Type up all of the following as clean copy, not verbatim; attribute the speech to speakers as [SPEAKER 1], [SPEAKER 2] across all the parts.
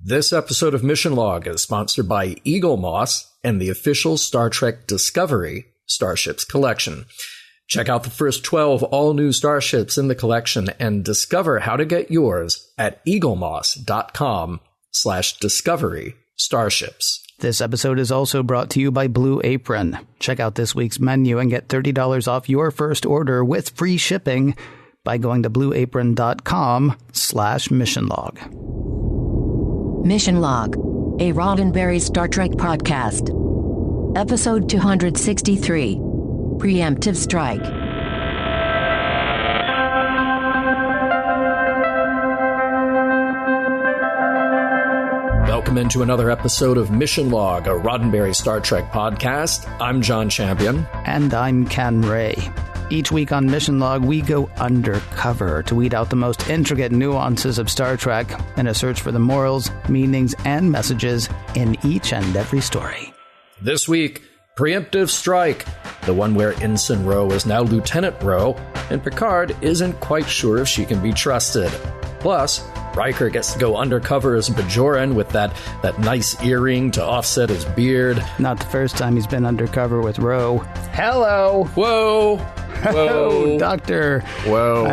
[SPEAKER 1] This episode of Mission Log is sponsored by Eagle Moss and the official Star Trek Discovery Starships collection. Check out the first 12 all-new starships in the collection and discover how to get yours at eaglemoss.com/discovery starships.
[SPEAKER 2] This episode is also brought to you by Blue Apron. Check out this week's menu and get $30 off your first order with free shipping by going to blueapron.com/missionlog.
[SPEAKER 3] Mission Log, a Roddenberry Star Trek podcast. Episode 263, Preemptive Strike.
[SPEAKER 1] Welcome into another episode of Mission Log, a Roddenberry Star Trek podcast. I'm John Champion.
[SPEAKER 2] And I'm Ken Ray. Each week on Mission Log, we go undercover to weed out the most intricate nuances of Star Trek in a search for the morals, meanings, and messages in each and every story.
[SPEAKER 1] This week, Preemptive Strike, the one where Ensign Ro is now Lieutenant Ro, and Picard isn't quite sure if she can be trusted. Plus, Riker gets to go undercover as Bajoran with that nice earring to offset his beard.
[SPEAKER 2] Not the first time he's been undercover with Ro. Hello!
[SPEAKER 1] Whoa! Whoa!
[SPEAKER 2] Doctor!
[SPEAKER 1] Whoa!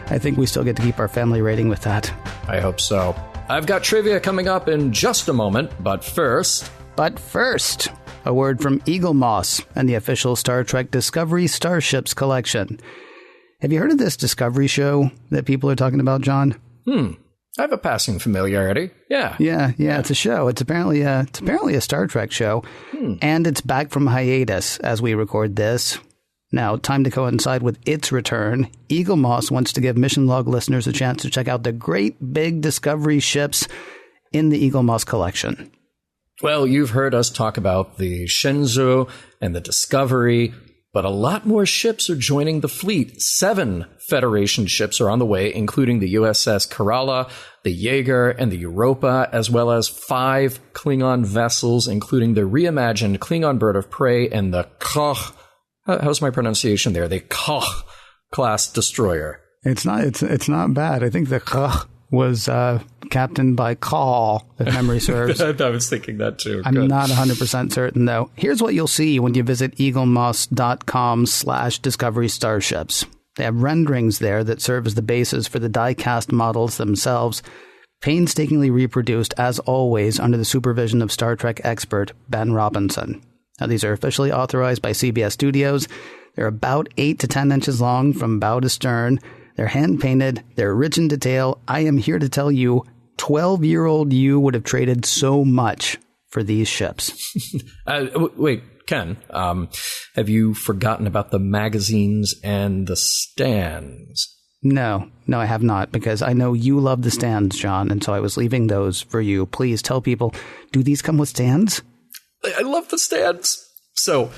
[SPEAKER 2] I think we still get to keep our family rating with that.
[SPEAKER 1] I hope so. I've got trivia coming up in just a moment, but first,
[SPEAKER 2] a word from Eagle Moss and the official Star Trek Discovery Starships collection. Have you heard of this Discovery show that people are talking about, John?
[SPEAKER 1] I have a passing familiarity. Yeah.
[SPEAKER 2] It's a show. It's apparently a Star Trek show, and it's back from hiatus as we record this. Now, time to coincide with its return. Eagle Moss wants to give Mission Log listeners a chance to check out the great big Discovery ships in the Eagle Moss collection.
[SPEAKER 1] Well, you've heard us talk about the Shenzhou and the Discovery, but a lot more ships are joining the fleet. 7 Federation ships are on the way, including the USS Kerala, the Jaeger, and the Europa, as well as 5 Klingon vessels, including the reimagined Klingon Bird of Prey and the Koch. How's my pronunciation there? The Koch class destroyer.
[SPEAKER 2] It's not bad. I think the Koch was captained by Call, if memory serves.
[SPEAKER 1] I was thinking that too.
[SPEAKER 2] I'm not 100% certain, though. Here's what you'll see when you visit eaglemoss.com/discovery starships. They have renderings there that serve as the basis for the die-cast models themselves, painstakingly reproduced, as always, under the supervision of Star Trek expert Ben Robinson. Now, these are officially authorized by CBS Studios. They're about 8 to 10 inches long from bow to stern. They're hand-painted. They're rich in detail. I am here to tell you, 12-year-old you would have traded so much for these ships.
[SPEAKER 1] Wait, Ken, have you forgotten about the magazines and the stands?
[SPEAKER 2] No, I have not, because I know you love the stands, John, and so I was leaving those for you. Please tell people, do these come with stands?
[SPEAKER 1] I love the stands. So,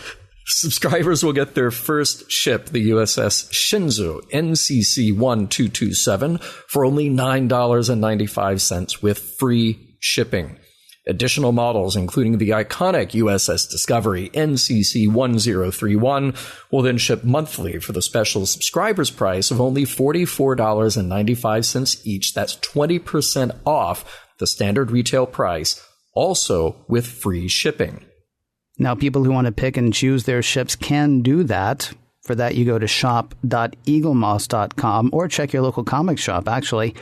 [SPEAKER 1] subscribers will get their first ship, the USS Shenzhou NCC 1227, for only $9.95 with free shipping. Additional models, including the iconic USS Discovery NCC 1031, will then ship monthly for the special subscribers price of only $44.95 each. That's 20% off the standard retail price, also with free shipping.
[SPEAKER 2] Now, people who want to pick and choose their ships can do that. For that, you go to shop.eaglemoss.com or check your local comic shop, actually.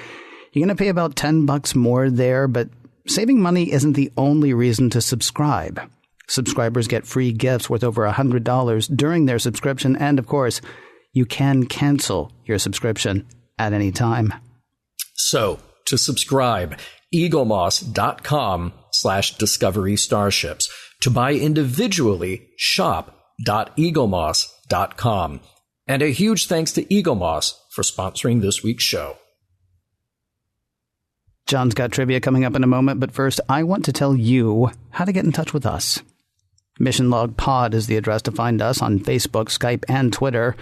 [SPEAKER 2] You're going to pay about $10 more there, but saving money isn't the only reason to subscribe. Subscribers get free gifts worth over $100 during their subscription, and of course, you can cancel your subscription at any time.
[SPEAKER 1] So, to subscribe, eaglemoss.com/discovery starships. To buy individually, shop.eaglemoss.com. And a huge thanks to Eagle Moss for sponsoring this week's show.
[SPEAKER 2] John's got trivia coming up in a moment, but first, I want to tell you how to get in touch with us. Mission Log Pod is the address to find us on Facebook, Skype, and Twitter.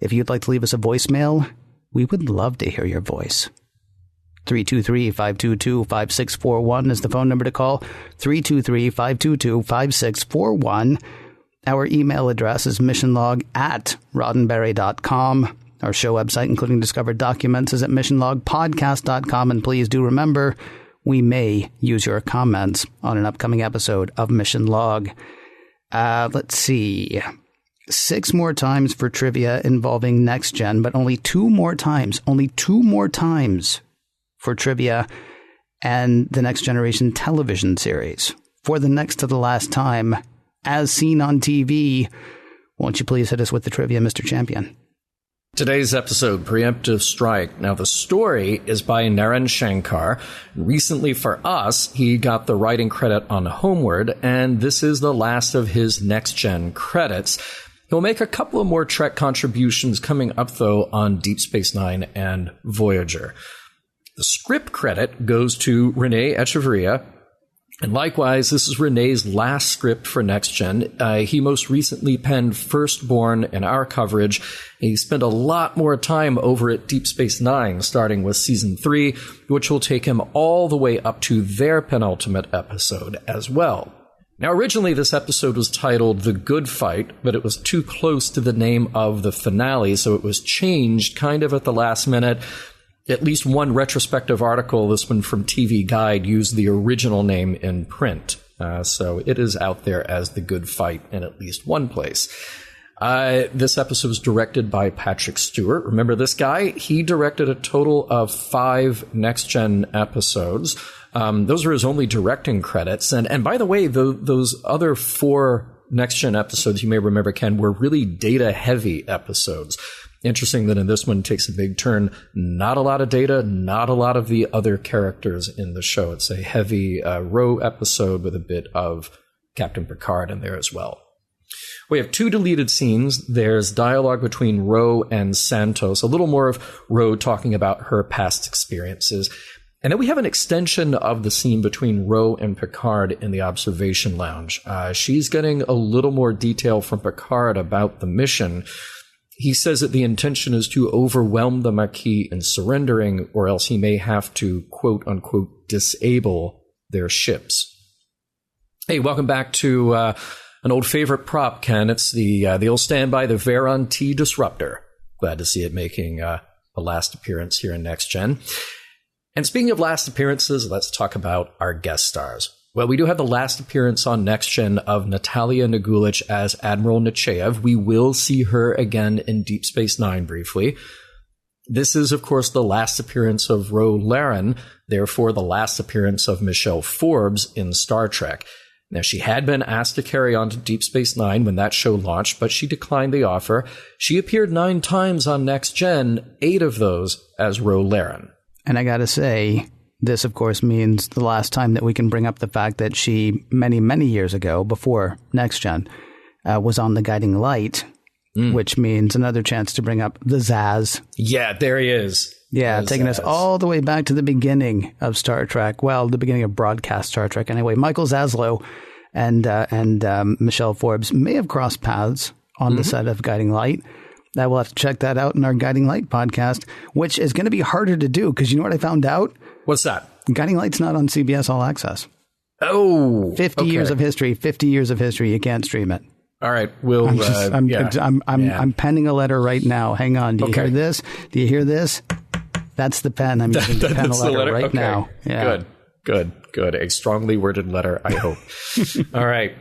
[SPEAKER 2] If you'd like to leave us a voicemail, we would love to hear your voice. 323-522-5641 is the phone number to call. 323-522-5641. Our email address is missionlog@roddenberry.com. Our show website, including discovered documents, is at missionlogpodcast.com. And please do remember, we may use your comments on an upcoming episode of Mission Log. Let's see. 6 more times for trivia involving Next Gen, but only 2 more times for trivia and the Next Generation television series. For the next to the last time, as seen on TV, won't you please hit us with the trivia, Mr. Champion?
[SPEAKER 1] Today's episode, Preemptive Strike. Now, the story is by Naren Shankar. Recently for us, he got the writing credit on Homeward, and this is the last of his next-gen credits. He'll make a couple of more Trek contributions coming up, though, on Deep Space Nine and Voyager. The script credit goes to Renee Echeverria. And likewise, this is Renee's last script for Next Gen. He most recently penned Firstborn in our coverage. He spent a lot more time over at Deep Space Nine, starting with Season 3, which will take him all the way up to their penultimate episode as well. Now, originally, this episode was titled The Good Fight, but it was too close to the name of the finale, so it was changed kind of at the last minute. At least one retrospective article, this one from TV Guide, used the original name in print. So it is out there as The Good Fight in at least one place. This episode was directed by Patrick Stewart. Remember this guy? He directed a total of 5 next-gen episodes. Those are his only directing credits. And by the way, those other 4 next-gen episodes, you may remember, Ken, were really data-heavy episodes. Interesting that in this one takes a big turn. Not a lot of data, not a lot of the other characters in the show. It's a heavy Ro episode with a bit of Captain Picard in there as well. We have 2 deleted scenes. There's dialogue between Ro and Santos, a little more of Ro talking about her past experiences. And then we have an extension of the scene between Ro and Picard in the observation lounge. She's getting a little more detail from Picard about the mission. He says that the intention is to overwhelm the Maquis in surrendering, or else he may have to, quote-unquote, disable their ships. Hey, welcome back to an old favorite prop, Ken. It's the old standby, the Veron T Disruptor. Glad to see it making a last appearance here in Next Gen. And speaking of last appearances, let's talk about our guest stars. Well, we do have the last appearance on Next Gen of Natalia Nagulich as Admiral Nechayev. We will see her again in Deep Space Nine briefly. This is, of course, the last appearance of Ro Laren, therefore the last appearance of Michelle Forbes in Star Trek. Now, she had been asked to carry on to Deep Space Nine when that show launched, but she declined the offer. She appeared 9 times on Next Gen, 8 of those as Ro Laren.
[SPEAKER 2] And I gotta say, this, of course, means the last time that we can bring up the fact that she, many, many years ago, before Next Gen, was on The Guiding Light, which means another chance to bring up the Zaz.
[SPEAKER 1] Yeah, there he is.
[SPEAKER 2] Yeah, taking us all the way back to the beginning of Star Trek. Well, the beginning of broadcast Star Trek. Anyway, Michael Zaslow and Michelle Forbes may have crossed paths on the set of Guiding Light. We'll have to check that out in our Guiding Light podcast, which is going to be harder to do because you know what I found out?
[SPEAKER 1] What's that?
[SPEAKER 2] Guiding Light's not on CBS All Access.
[SPEAKER 1] Oh,
[SPEAKER 2] 50 years of history. 50 years of history. You can't stream it.
[SPEAKER 1] All right, we'll.
[SPEAKER 2] I'm penning a letter right now. Hang on. Do you hear this? Do you hear this? That's the pen I'm using to pen a letter right now. Yeah.
[SPEAKER 1] Good. A strongly worded letter, I hope. All right.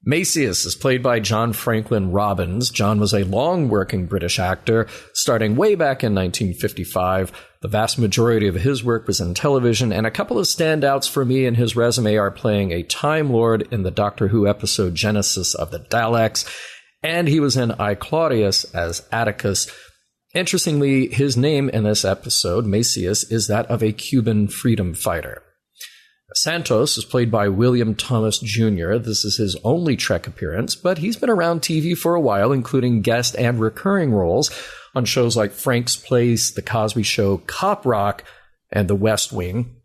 [SPEAKER 1] Macius is played by John Franklin Robbins. John was a long-working British actor, starting way back in 1955. The vast majority of his work was in television, and a couple of standouts for me in his resume are playing a Time Lord in the Doctor Who episode Genesis of the Daleks, and he was in I, Claudius as Atticus. Interestingly, his name in this episode, Macius, is that of a Cuban freedom fighter. Santos is played by William Thomas Jr. This is his only Trek appearance, but he's been around TV for a while, including guest and recurring roles on shows like Frank's Place, The Cosby Show, Cop Rock, and The West Wing.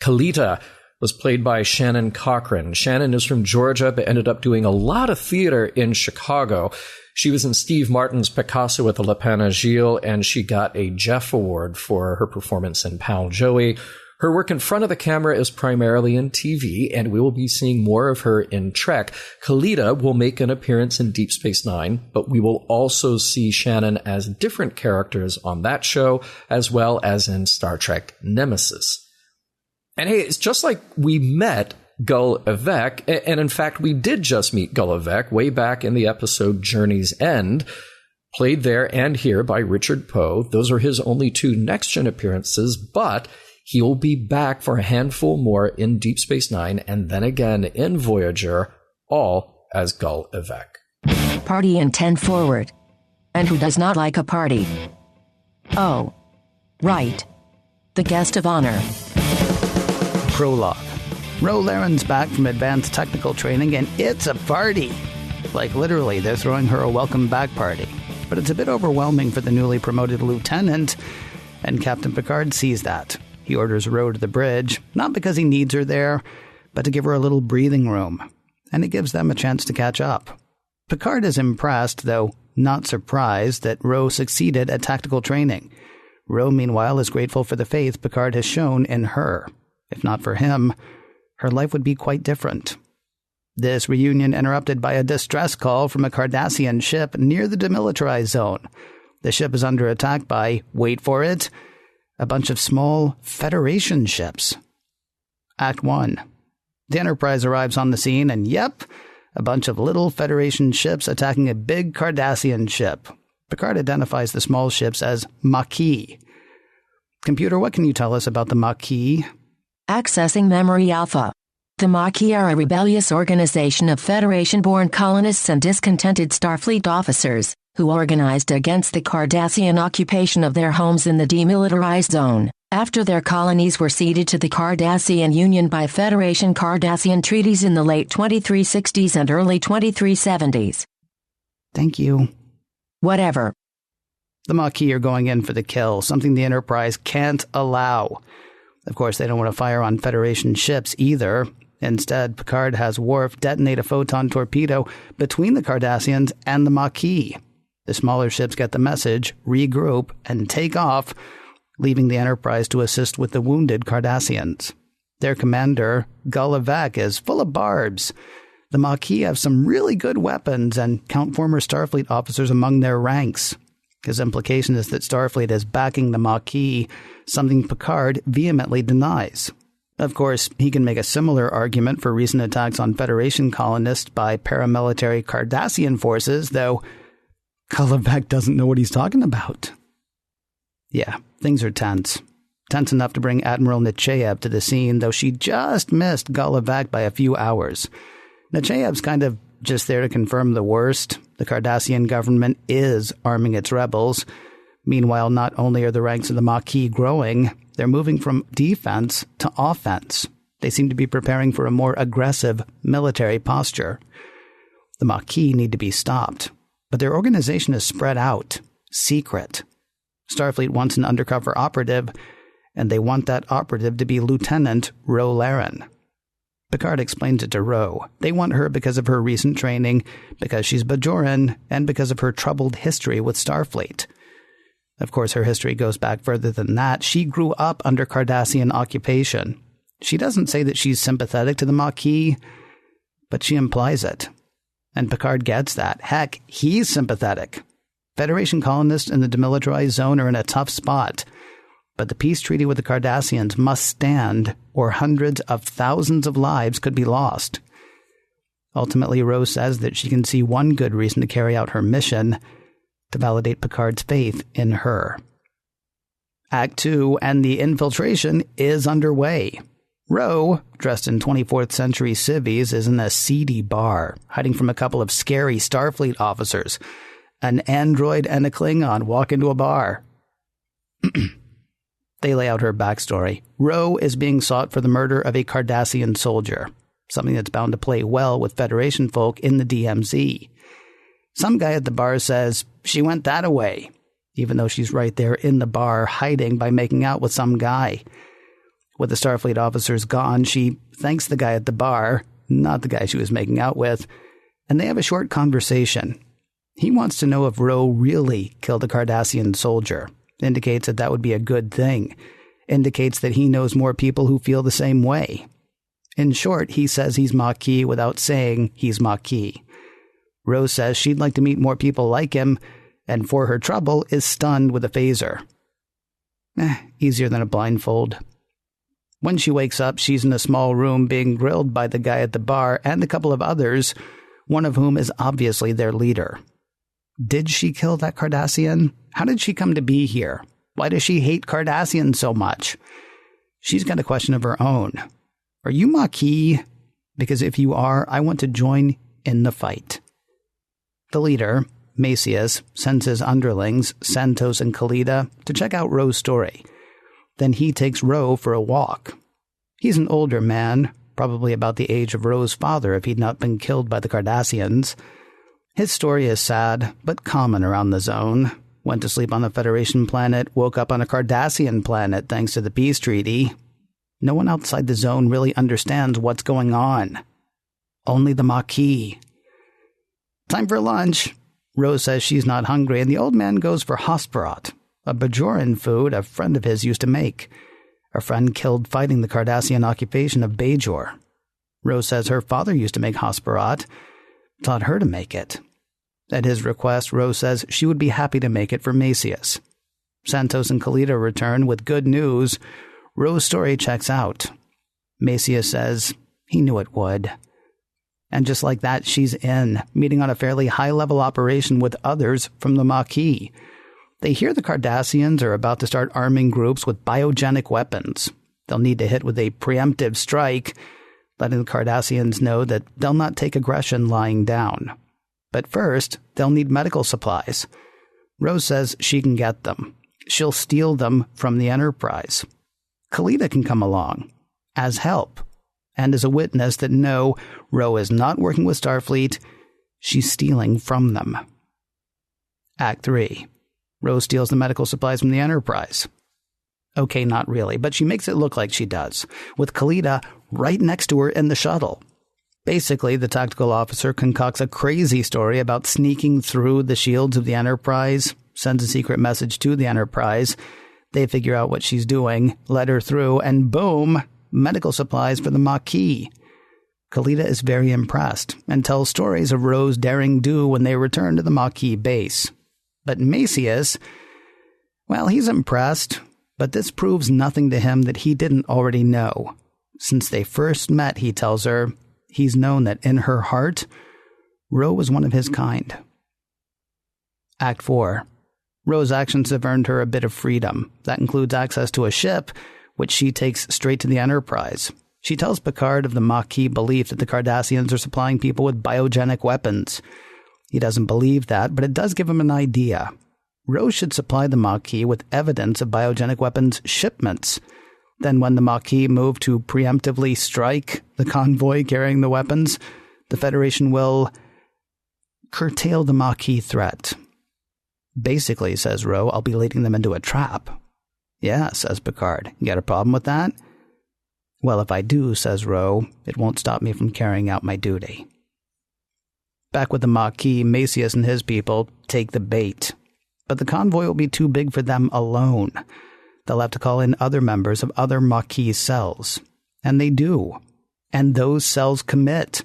[SPEAKER 1] Kalita was played by Shannon Cochran. Shannon is from Georgia, but ended up doing a lot of theater in Chicago. She was in Steve Martin's Picasso at the Le Panagile, and she got a Jeff Award for her performance in Pal Joey. Her work in front of the camera is primarily in TV, and we will be seeing more of her in Trek. Kalita will make an appearance in Deep Space Nine, but we will also see Shannon as different characters on that show, as well as in Star Trek Nemesis. And hey, it's just like we met Gul Evek, and in fact, we did just meet Gul Evek way back in the episode Journey's End, played there and here by Richard Poe. Those are his only 2 next-gen appearances, but he will be back for a handful more in Deep Space Nine and then again in Voyager, all as Gul Evek.
[SPEAKER 3] Party in 10 forward. And who does not like a party? Oh, right. The guest of honor.
[SPEAKER 2] Prologue. Laren's back from advanced technical training, and it's a party. Like, literally, they're throwing her a welcome back party. But it's a bit overwhelming for the newly promoted lieutenant, and Captain Picard sees that. He orders Ro to the bridge, not because he needs her there, but to give her a little breathing room. And it gives them a chance to catch up. Picard is impressed, though not surprised, that Ro succeeded at tactical training. Ro, meanwhile, is grateful for the faith Picard has shown in her. If not for him, her life would be quite different. This reunion interrupted by a distress call from a Cardassian ship near the demilitarized zone. The ship is under attack by, wait for it, a bunch of small Federation ships. Act 1. The Enterprise arrives on the scene, and yep, a bunch of little Federation ships attacking a big Cardassian ship. Picard identifies the small ships as Maquis. Computer, what can you tell us about the Maquis?
[SPEAKER 3] Accessing Memory Alpha. The Maquis are a rebellious organization of Federation-born colonists and discontented Starfleet officers, who organized against the Cardassian occupation of their homes in the demilitarized zone, after their colonies were ceded to the Cardassian Union by Federation Cardassian treaties in the late 2360s and early 2370s.
[SPEAKER 2] Thank you.
[SPEAKER 3] Whatever.
[SPEAKER 2] The Maquis are going in for the kill, something the Enterprise can't allow. Of course, they don't want to fire on Federation ships either. Instead, Picard has Worf detonate a photon torpedo between the Cardassians and the Maquis. The smaller ships get the message, regroup, and take off, leaving the Enterprise to assist with the wounded Cardassians. Their commander, Gul Evek, is full of barbs. The Maquis have some really good weapons and count former Starfleet officers among their ranks. His implication is that Starfleet is backing the Maquis, something Picard vehemently denies. Of course, he can make a similar argument for recent attacks on Federation colonists by paramilitary Cardassian forces, though Gul Evek doesn't know what he's talking about. Yeah, things are tense. Tense enough to bring Admiral Nechayev to the scene, though she just missed Gul Evek by a few hours. Nechayev's kind of just there to confirm the worst. The Cardassian government is arming its rebels. Meanwhile, not only are the ranks of the Maquis growing, they're moving from defense to offense. They seem to be preparing for a more aggressive military posture. The Maquis need to be stopped, but their organization is spread out, secret. Starfleet wants an undercover operative, and they want that operative to be Lieutenant Ro Laren. Picard explains it to Ro. They want her because of her recent training, because she's Bajoran, and because of her troubled history with Starfleet. Of course, her history goes back further than that. She grew up under Cardassian occupation. She doesn't say that she's sympathetic to the Maquis, but she implies it. And Picard gets that. Heck, he's sympathetic. Federation colonists in the demilitarized zone are in a tough spot. But the peace treaty with the Cardassians must stand, or hundreds of thousands of lives could be lost. Ultimately, Rose says that she can see one good reason to carry out her mission, to validate Picard's faith in her. Act 2 and the infiltration is underway. Ro, dressed in 24th century civvies, is in a seedy bar, hiding from a couple of scary Starfleet officers. An android and a Klingon walk into a bar. They lay out her backstory. Ro is being sought for the murder of a Cardassian soldier, something that's bound to play well with Federation folk in the DMZ. Some guy at the bar says she went that-a-way, even though she's right there in the bar hiding by making out with some guy. With the Starfleet officers gone, she thanks the guy at the bar, not the guy she was making out with, and they have a short conversation. He wants to know if Ro really killed a Cardassian soldier. Indicates that that would be a good thing. Indicates that he knows more people who feel the same way. In short, he says he's Maquis without saying he's Maquis. Rose says she'd like to meet more people like him, and for her trouble is stunned with a phaser. Easier than a blindfold. When she wakes up, she's in a small room being grilled by the guy at the bar and a couple of others, one of whom is obviously their leader. Did she kill that Cardassian? How did she come to be here? Why does she hate Cardassians so much? She's got a question of her own. Are you Maquis? Because if you are, I want to join in the fight. The leader, Maquis, sends his underlings, Santos and Kalita, to check out Ro's story. Then he takes Ro for a walk. He's an older man, probably about the age of Ro's father if he'd not been killed by the Cardassians. His story is sad, but common around the zone. Went to sleep on a Federation planet, woke up on a Cardassian planet thanks to the peace treaty. No one outside the zone really understands what's going on. Only the Maquis. Time for lunch. Rose says she's not hungry, and the old man goes for Hosperat, a Bajoran food a friend of his used to make. A friend killed fighting the Cardassian occupation of Bajor. Rose says her father used to make Hosperat, taught her to make it. At his request, Rose says she would be happy to make it for Maquis. Santos and Kalita return with good news. Ro's story checks out. Maquis says he knew it would. And just like that, she's in, meeting on a fairly high-level operation with others from the Maquis. They hear the Cardassians are about to start arming groups with biogenic weapons. They'll need to hit with a preemptive strike, letting the Cardassians know that they'll not take aggression lying down. But first, they'll need medical supplies. Rose says she can get them. She'll steal them from the Enterprise. Kalita can come along, as help, and as a witness that no, Ro is not working with Starfleet, she's stealing from them. Act 3. Rose steals the medical supplies from the Enterprise. Okay, not really, but she makes it look like she does, with Kalita right next to her in the shuttle. Basically, the tactical officer concocts a crazy story about sneaking through the shields of the Enterprise, sends a secret message to the Enterprise. They figure out what she's doing, let her through, and boom, medical supplies for the Maquis. Kalita is very impressed and tells stories of Ro's daring do when they return to the Maquis base. But Maquis, well, he's impressed, but this proves nothing to him that he didn't already know. Since they first met, he tells her, he's known that in her heart, Ro was one of his kind. Act 4. Ro's actions have earned her a bit of freedom. That includes access to a ship, which she takes straight to the Enterprise. She tells Picard of the Maquis belief that the Cardassians are supplying people with biogenic weapons. He doesn't believe that, but it does give him an idea. Ro should supply the Maquis with evidence of biogenic weapons shipments. Then when the Maquis move to preemptively strike the convoy carrying the weapons, the Federation will curtail the Maquis threat. Basically, says Ro, I'll be leading them into a trap. Yeah, says Picard. You got a problem with that? Well, if I do, says Ro, it won't stop me from carrying out my duty. Back with the Maquis, Maquis and his people take the bait. But the convoy will be too big for them alone. They'll have to call in other members of other Maquis cells. And they do. And those cells commit.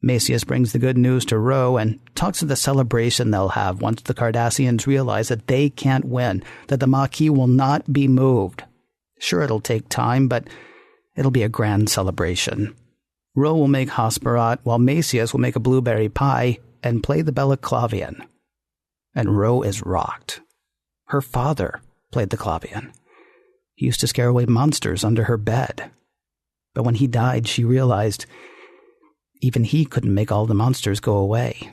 [SPEAKER 2] Maquis brings the good news to Ro and talks of the celebration they'll have once the Cardassians realize that they can't win, that the Maquis will not be moved. Sure, it'll take time, but it'll be a grand celebration. Ro will make Hosperat, while Maquis will make a blueberry pie and play the Belaclavian. And Ro is rocked. Her father played the clavian. He used to scare away monsters under her bed. But when he died, she realized even he couldn't make all the monsters go away.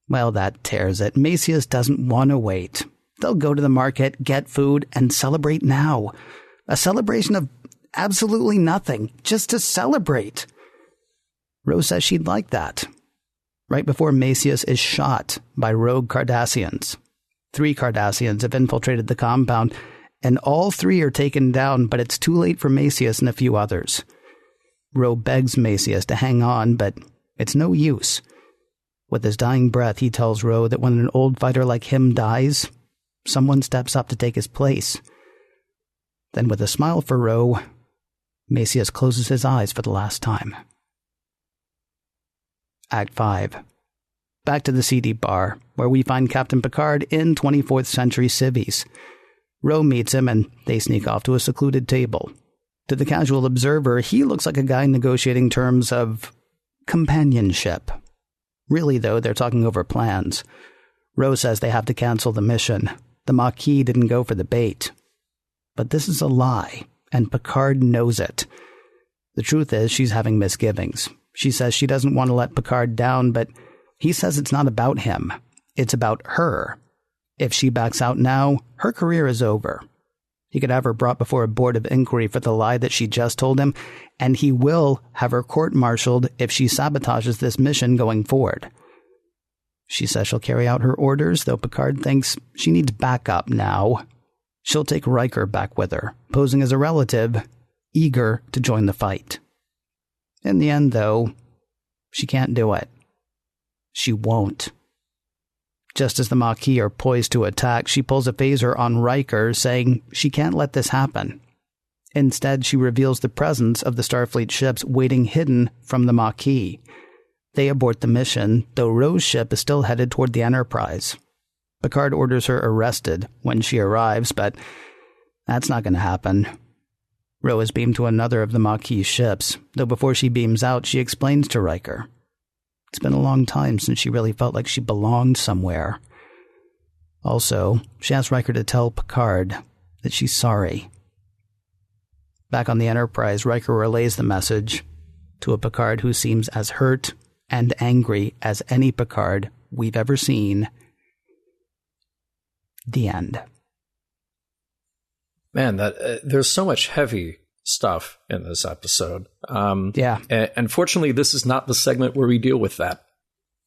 [SPEAKER 2] Well, that tears it. Maquis doesn't want to wait. They'll go to the market, get food, and celebrate now. A celebration of absolutely nothing, just to celebrate. Rose says she'd like that. Right before Maquis is shot by rogue Cardassians. 3 Cardassians have infiltrated the compound, and all 3 are taken down, but it's too late for Maquis and a few others. Ro begs Maquis to hang on, but it's no use. With his dying breath, he tells Ro that when an old fighter like him dies, someone steps up to take his place. Then with a smile for Ro, Maquis closes his eyes for the last time. Act 5. Back to the CD bar, where we find Captain Picard in 24th century civvies. Ro meets him and they sneak off to a secluded table. To the casual observer, he looks like a guy negotiating terms of companionship. Really, though, they're talking over plans. Ro says they have to cancel the mission. The Maquis didn't go for the bait. But this is a lie, and Picard knows it. The truth is, she's having misgivings. She says she doesn't want to let Picard down, but he says it's not about him. It's about her. If she backs out now, her career is over. He could have her brought before a board of inquiry for the lie that she just told him, and he will have her court-martialed if she sabotages this mission going forward. She says she'll carry out her orders, though Picard thinks she needs backup now. She'll take Riker back with her, posing as a relative, eager to join the fight. In the end, though, she can't do it. She won't. Just as the Maquis are poised to attack, she pulls a phaser on Riker, saying she can't let this happen. Instead, she reveals the presence of the Starfleet ships waiting hidden from the Maquis. They abort the mission, though Ro's ship is still headed toward the Enterprise. Picard orders her arrested when she arrives, but that's not going to happen. Ro is beamed to another of the Maquis ships, though before she beams out, she explains to Riker. It's been a long time since she really felt like she belonged somewhere. Also, she asks Riker to tell Picard that she's sorry. Back on the Enterprise, Riker relays the message to a Picard who seems as hurt and angry as any Picard we've ever seen. The end.
[SPEAKER 1] Man, there's so much heavy stuff in this episode.
[SPEAKER 2] Yeah.
[SPEAKER 1] Unfortunately, this is not the segment where we deal with that.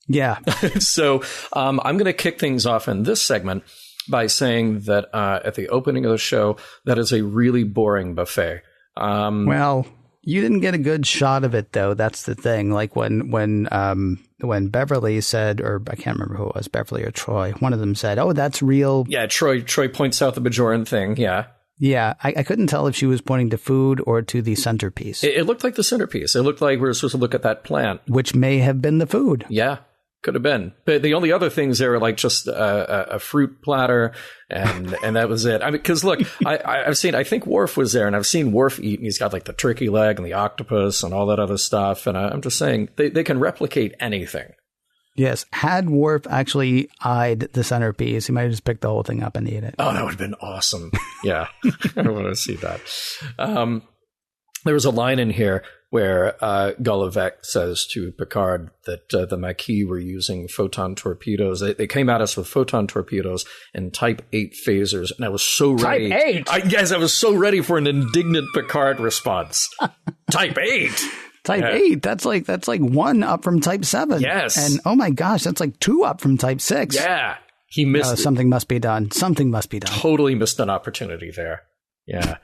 [SPEAKER 2] Yeah.
[SPEAKER 1] So I'm going to kick things off in this segment by saying that at the opening of the show, that is a really boring buffet.
[SPEAKER 2] Well, you didn't get a good shot of it, though. That's the thing. Like when Beverly said, or I can't remember who it was, Beverly or Troy, one of them said, "Oh, that's real."
[SPEAKER 1] Yeah, Troy points out the Bajoran thing. Yeah.
[SPEAKER 2] Yeah, I couldn't tell if she was pointing to food or to the centerpiece.
[SPEAKER 1] It looked like the centerpiece. It looked like we were supposed to look at that plant.
[SPEAKER 2] Which may have been the food.
[SPEAKER 1] Yeah, could have been. But the only other things there were like just a fruit platter, and that was it. I mean, because look, I think Worf was there, and I've seen Worf eat, and he's got like the turkey leg and the octopus and all that other stuff. And I'm just saying, they can replicate anything. Yes.
[SPEAKER 2] Had Worf actually eyed the centerpiece, he might have just picked the whole thing up and eat it.
[SPEAKER 1] Oh, that would have been awesome. Yeah. I want to see that. There was a line in here where Gulliver says to Picard that the Maquis were using photon torpedoes. They came at us with photon torpedoes and Type 8 phasers, and I was so ready.
[SPEAKER 2] Type 8?
[SPEAKER 1] Yes, I was so ready for an indignant Picard response. Type 8?
[SPEAKER 2] Type 8, that's like 1 up from Type 7.
[SPEAKER 1] Yes.
[SPEAKER 2] And oh my gosh, that's like 2 up from Type 6.
[SPEAKER 1] Yeah. He missed
[SPEAKER 2] something must be done. Something must be done.
[SPEAKER 1] Totally missed an opportunity there. Yeah.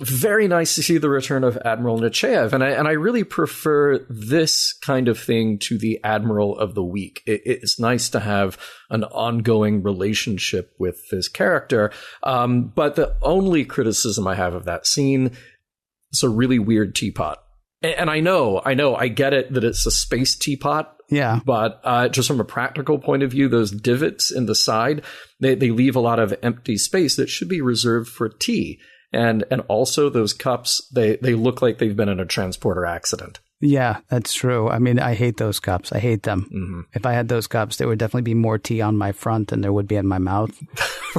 [SPEAKER 1] Very nice to see the return of Admiral Nechayev. And I really prefer this kind of thing to the Admiral of the Week. It's nice to have an ongoing relationship with this character. But the only criticism I have of that scene is a really weird teapot. And I get it that it's a space teapot.
[SPEAKER 2] Yeah.
[SPEAKER 1] But just from a practical point of view, those divots in the side, they leave a lot of empty space that should be reserved for tea. And also those cups, they look like they've been in a transporter accident.
[SPEAKER 2] Yeah, that's true. I mean, I hate those cups. I hate them. Mm-hmm. If I had those cups, there would definitely be more tea on my front than there would be in my mouth.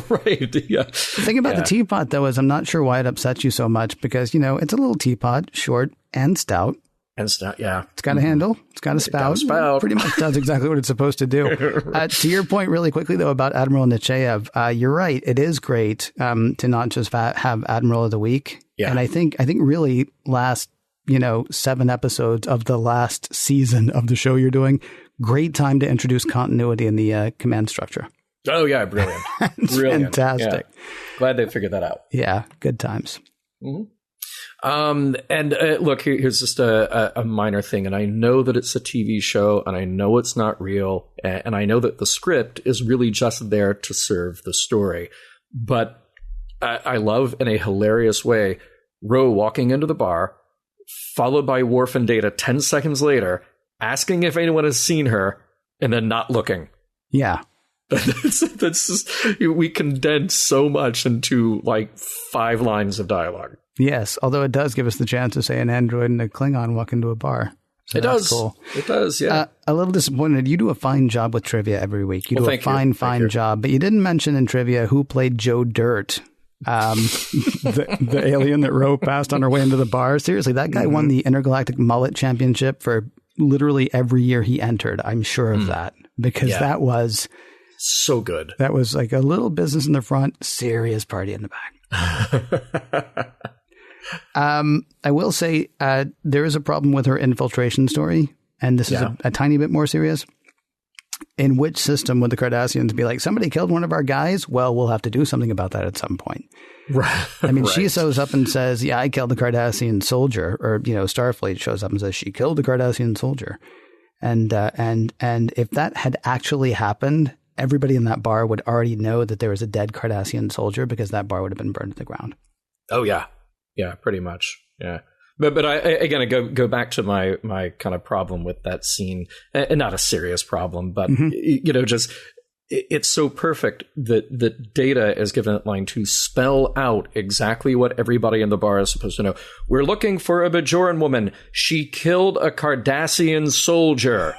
[SPEAKER 1] Right. Yeah.
[SPEAKER 2] The thing about the teapot, though, is I'm not sure why it upsets you so much because, it's a little teapot, short and stout.
[SPEAKER 1] And stout, yeah.
[SPEAKER 2] It's got a handle. It's got a spout. It pretty much does exactly what it's supposed to do. To your point really quickly, though, about Admiral Nechayev, you're right. It is great to not just have Admiral of the Week.
[SPEAKER 1] Yeah.
[SPEAKER 2] And I think really last 7 episodes of the last season of the show you're doing, great time to introduce continuity in the command structure.
[SPEAKER 1] Oh, yeah. Brilliant.
[SPEAKER 2] It's
[SPEAKER 1] brilliant.
[SPEAKER 2] Fantastic.
[SPEAKER 1] Yeah. Glad they figured that out.
[SPEAKER 2] Yeah. Good times.
[SPEAKER 1] Mm-hmm. Look, here's just a minor thing. And I know that it's a TV show and I know it's not real. And I know that the script is really just there to serve the story. But I love in a hilarious way, Ro walking into the bar, followed by Worf and Data 10 seconds later, asking if anyone has seen her and then not looking.
[SPEAKER 2] Yeah.
[SPEAKER 1] That's just, we condense so much into like 5 lines of dialogue.
[SPEAKER 2] Yes, although it does give us the chance to say an android and a Klingon walk into a bar. So
[SPEAKER 1] it does.
[SPEAKER 2] Cool.
[SPEAKER 1] It does, yeah.
[SPEAKER 2] A little disappointed. You do a fine job with trivia every week. You do a fine job. But you didn't mention in trivia who played Joe Dirt, the alien that rode past on her way into the bar. Seriously, that guy won the Intergalactic Mullet Championship for literally every year he entered. I'm sure of that. Because that was...
[SPEAKER 1] so good.
[SPEAKER 2] That was like a little business in the front, serious party in the back. I will say there is a problem with her infiltration story, and this is a tiny bit more serious. In which system would the Cardassians be like, somebody killed one of our guys? Well, we'll have to do something about that at some point.
[SPEAKER 1] Right.
[SPEAKER 2] I mean, she shows up and says, yeah, I killed the Cardassian soldier. Or, Starfleet shows up and says, she killed the Cardassian soldier. And if that had actually happened, everybody in that bar would already know that there was a dead Cardassian soldier because that bar would have been burned to the ground.
[SPEAKER 1] Oh, yeah. Yeah, pretty much. Yeah. But I go back to my kind of problem with that scene, and not a serious problem, but, just it's so perfect that Data is given that line to spell out exactly what everybody in the bar is supposed to know. We're looking for a Bajoran woman. She killed a Cardassian soldier.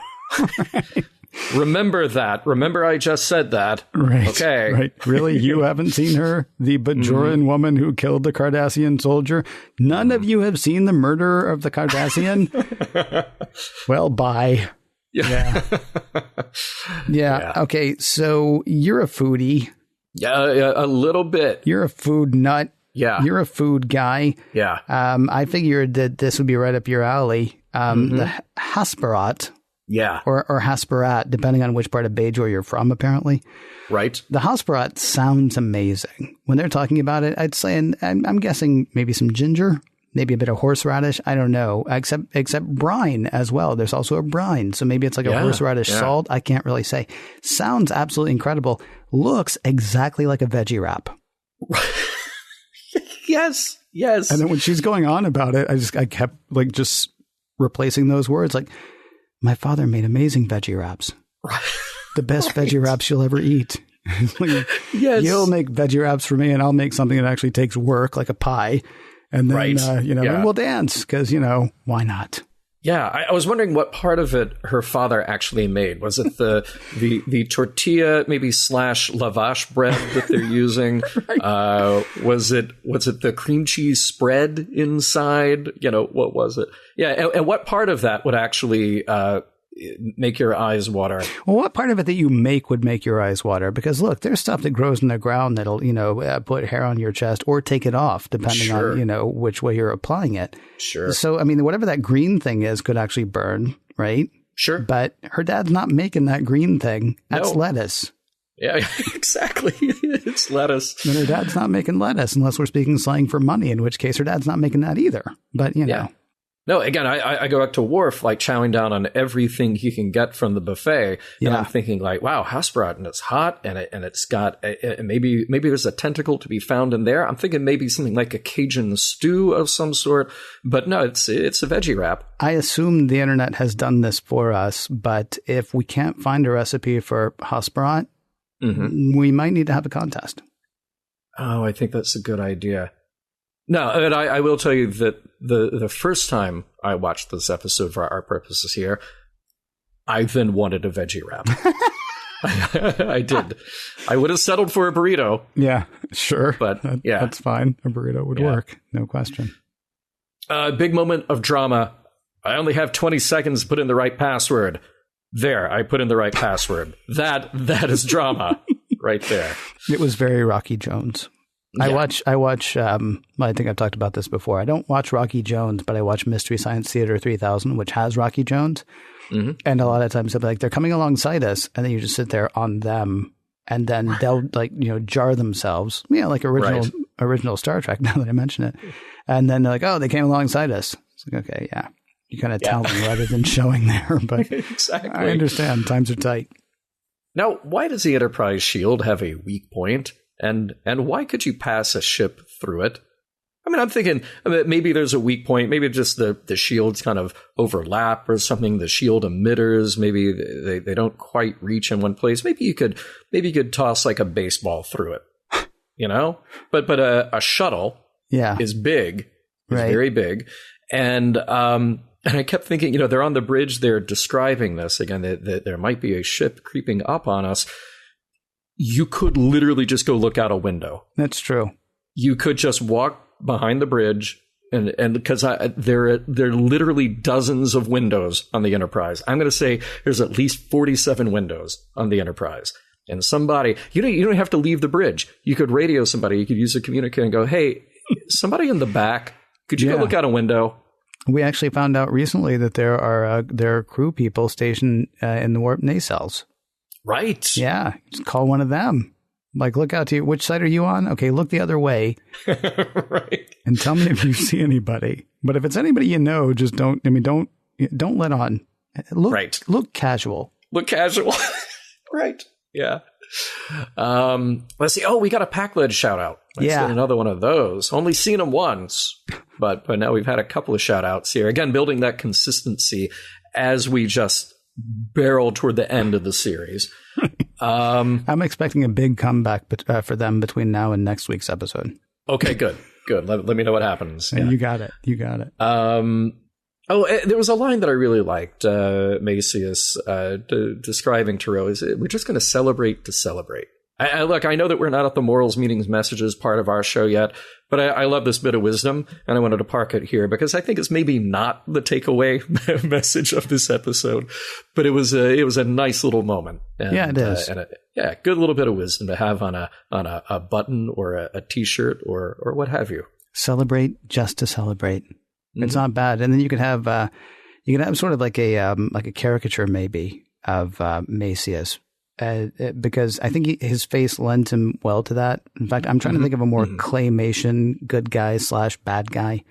[SPEAKER 1] Remember that. Remember I just said that.
[SPEAKER 2] Right.
[SPEAKER 1] Okay.
[SPEAKER 2] Right. Really? You haven't seen her? The Bajoran woman who killed the Cardassian soldier? None of you have seen the murderer of the Cardassian? Well, bye. Yeah. Yeah. Okay. So you're a foodie.
[SPEAKER 1] Yeah, a little bit.
[SPEAKER 2] You're a food nut.
[SPEAKER 1] Yeah.
[SPEAKER 2] You're a food guy.
[SPEAKER 1] Yeah.
[SPEAKER 2] I figured that this would be right up your alley. The Hasperat.
[SPEAKER 1] Yeah.
[SPEAKER 2] Or Hasperat, depending on which part of Bajor you're from, apparently.
[SPEAKER 1] Right.
[SPEAKER 2] The Hasperat sounds amazing. When they're talking about it, I'd say, and I'm guessing maybe some ginger, maybe a bit of horseradish. I don't know, except brine as well. There's also a brine. So maybe it's like a horseradish salt. I can't really say. Sounds absolutely incredible. Looks exactly like a veggie wrap.
[SPEAKER 1] Yes. Yes.
[SPEAKER 2] And then when she's going on about it, I kept like just replacing those words like, my father made amazing veggie wraps. Right. The best veggie wraps you'll ever eat. Like,
[SPEAKER 1] yes.
[SPEAKER 2] You'll make veggie wraps for me and I'll make something that actually takes work, like a pie. And then, and we'll dance because, why not?
[SPEAKER 1] Yeah. I was wondering what part of it her father actually made. Was it the tortilla, maybe / lavash bread that they're using? Right. Was it the cream cheese spread inside? What was it? Yeah. And what part of that would actually make your eyes water?
[SPEAKER 2] Well, what part of it that you make would make your eyes water? Because look, there's stuff that grows in the ground that'll, put hair on your chest or take it off, depending on, which way you're applying it. Sure. So, I mean, whatever that green thing is could actually burn, right?
[SPEAKER 1] Sure.
[SPEAKER 2] But her dad's not making that green thing. That's lettuce.
[SPEAKER 1] Yeah, exactly. It's lettuce.
[SPEAKER 2] And her dad's not making lettuce unless we're speaking slang for money, in which case her dad's not making that either. But, know.
[SPEAKER 1] No, again, I go back to Worf, like chowing down on everything he can get from the buffet. And I'm thinking like, wow, Hasperat, and it's hot and it's got maybe there's a tentacle to be found in there. I'm thinking maybe something like a Cajun stew of some sort. But no, it's a veggie wrap.
[SPEAKER 2] I assume the internet has done this for us. But if we can't find a recipe for Hasperat, we might need to have a contest.
[SPEAKER 1] Oh, I think that's a good idea. No, and I will tell you that the first time I watched this episode for our purposes here, I then wanted a veggie wrap. I did. I would have settled for a burrito.
[SPEAKER 2] Yeah, sure.
[SPEAKER 1] But
[SPEAKER 2] that's fine. A burrito would work. No question.
[SPEAKER 1] Big moment of drama. I only have 20 seconds to put in the right password. There, I put in the right password. That is drama right there.
[SPEAKER 2] It was very Rocky Jones. I watch, I think I've talked about this before. I don't watch Rocky Jones, but I watch Mystery Science Theater 3000, which has Rocky Jones. And a lot of times they'll be like, they're coming alongside us. And then you just sit there on them and then they'll jar themselves. Yeah. Like original Star Trek, now that I mention it. And then they're like, oh, they came alongside us. It's like, okay, yeah. You kind of tell them rather than showing there. But exactly. I understand. Times are tight.
[SPEAKER 1] Now, why does the Enterprise shield have a weak point? And why could you pass a ship through it? I mean, I'm thinking maybe there's a weak point. Maybe just the shields kind of overlap or something. The shield emitters, maybe they don't quite reach in one place. Maybe you could toss like a baseball through it, you know? But a shuttle is big, is very big. And I kept thinking, you know, they're on the bridge. They're describing this again, that there might be a ship creeping up on us. You could literally just go look out a window.
[SPEAKER 2] That's true.
[SPEAKER 1] You could just walk behind the bridge, and because there are literally dozens of windows on the Enterprise. I'm going to say there's at least 47 windows on the Enterprise. And somebody, you don't have to leave the bridge. You could radio somebody. You could use a communicator and go, hey, somebody in the back, could you go look out a window?
[SPEAKER 2] We actually found out recently that there are crew people stationed in the warp nacelles.
[SPEAKER 1] Right.
[SPEAKER 2] Yeah. Just call one of them. Like, look out to you. Which side are you on? Okay, look the other way.
[SPEAKER 1] Right.
[SPEAKER 2] And tell me if you see anybody. But if it's anybody you know, just don't let on. Look casual.
[SPEAKER 1] Look casual. Right. Yeah. Let's see. Oh, we got a Packlet shout out. Let's get another one of those. Only seen them once, but now we've had a couple of shout outs here. Again, building that consistency as we just barrel toward the end of the series.
[SPEAKER 2] I'm expecting a big comeback for them between now and next week's episode.
[SPEAKER 1] Okay, good. Let me know what happens.
[SPEAKER 2] Yeah. You got it.
[SPEAKER 1] There was a line that I really liked. Macias describing Tarot is, we're just going to celebrate to celebrate. Look, I know that we're not at the morals, meanings, messages part of our show yet, but I love this bit of wisdom, and I wanted to park it here because I think it's maybe not the takeaway message of this episode, but it was a nice little moment. And,
[SPEAKER 2] it is.
[SPEAKER 1] Good little bit of wisdom to have on a button or a T-shirt or what have you.
[SPEAKER 2] Celebrate just to celebrate. Mm-hmm. It's not bad, and then you could have sort of like a caricature maybe of Macias. Because I think his face lends him well to that. In fact, I'm trying to think of a more claymation good guy / bad guy.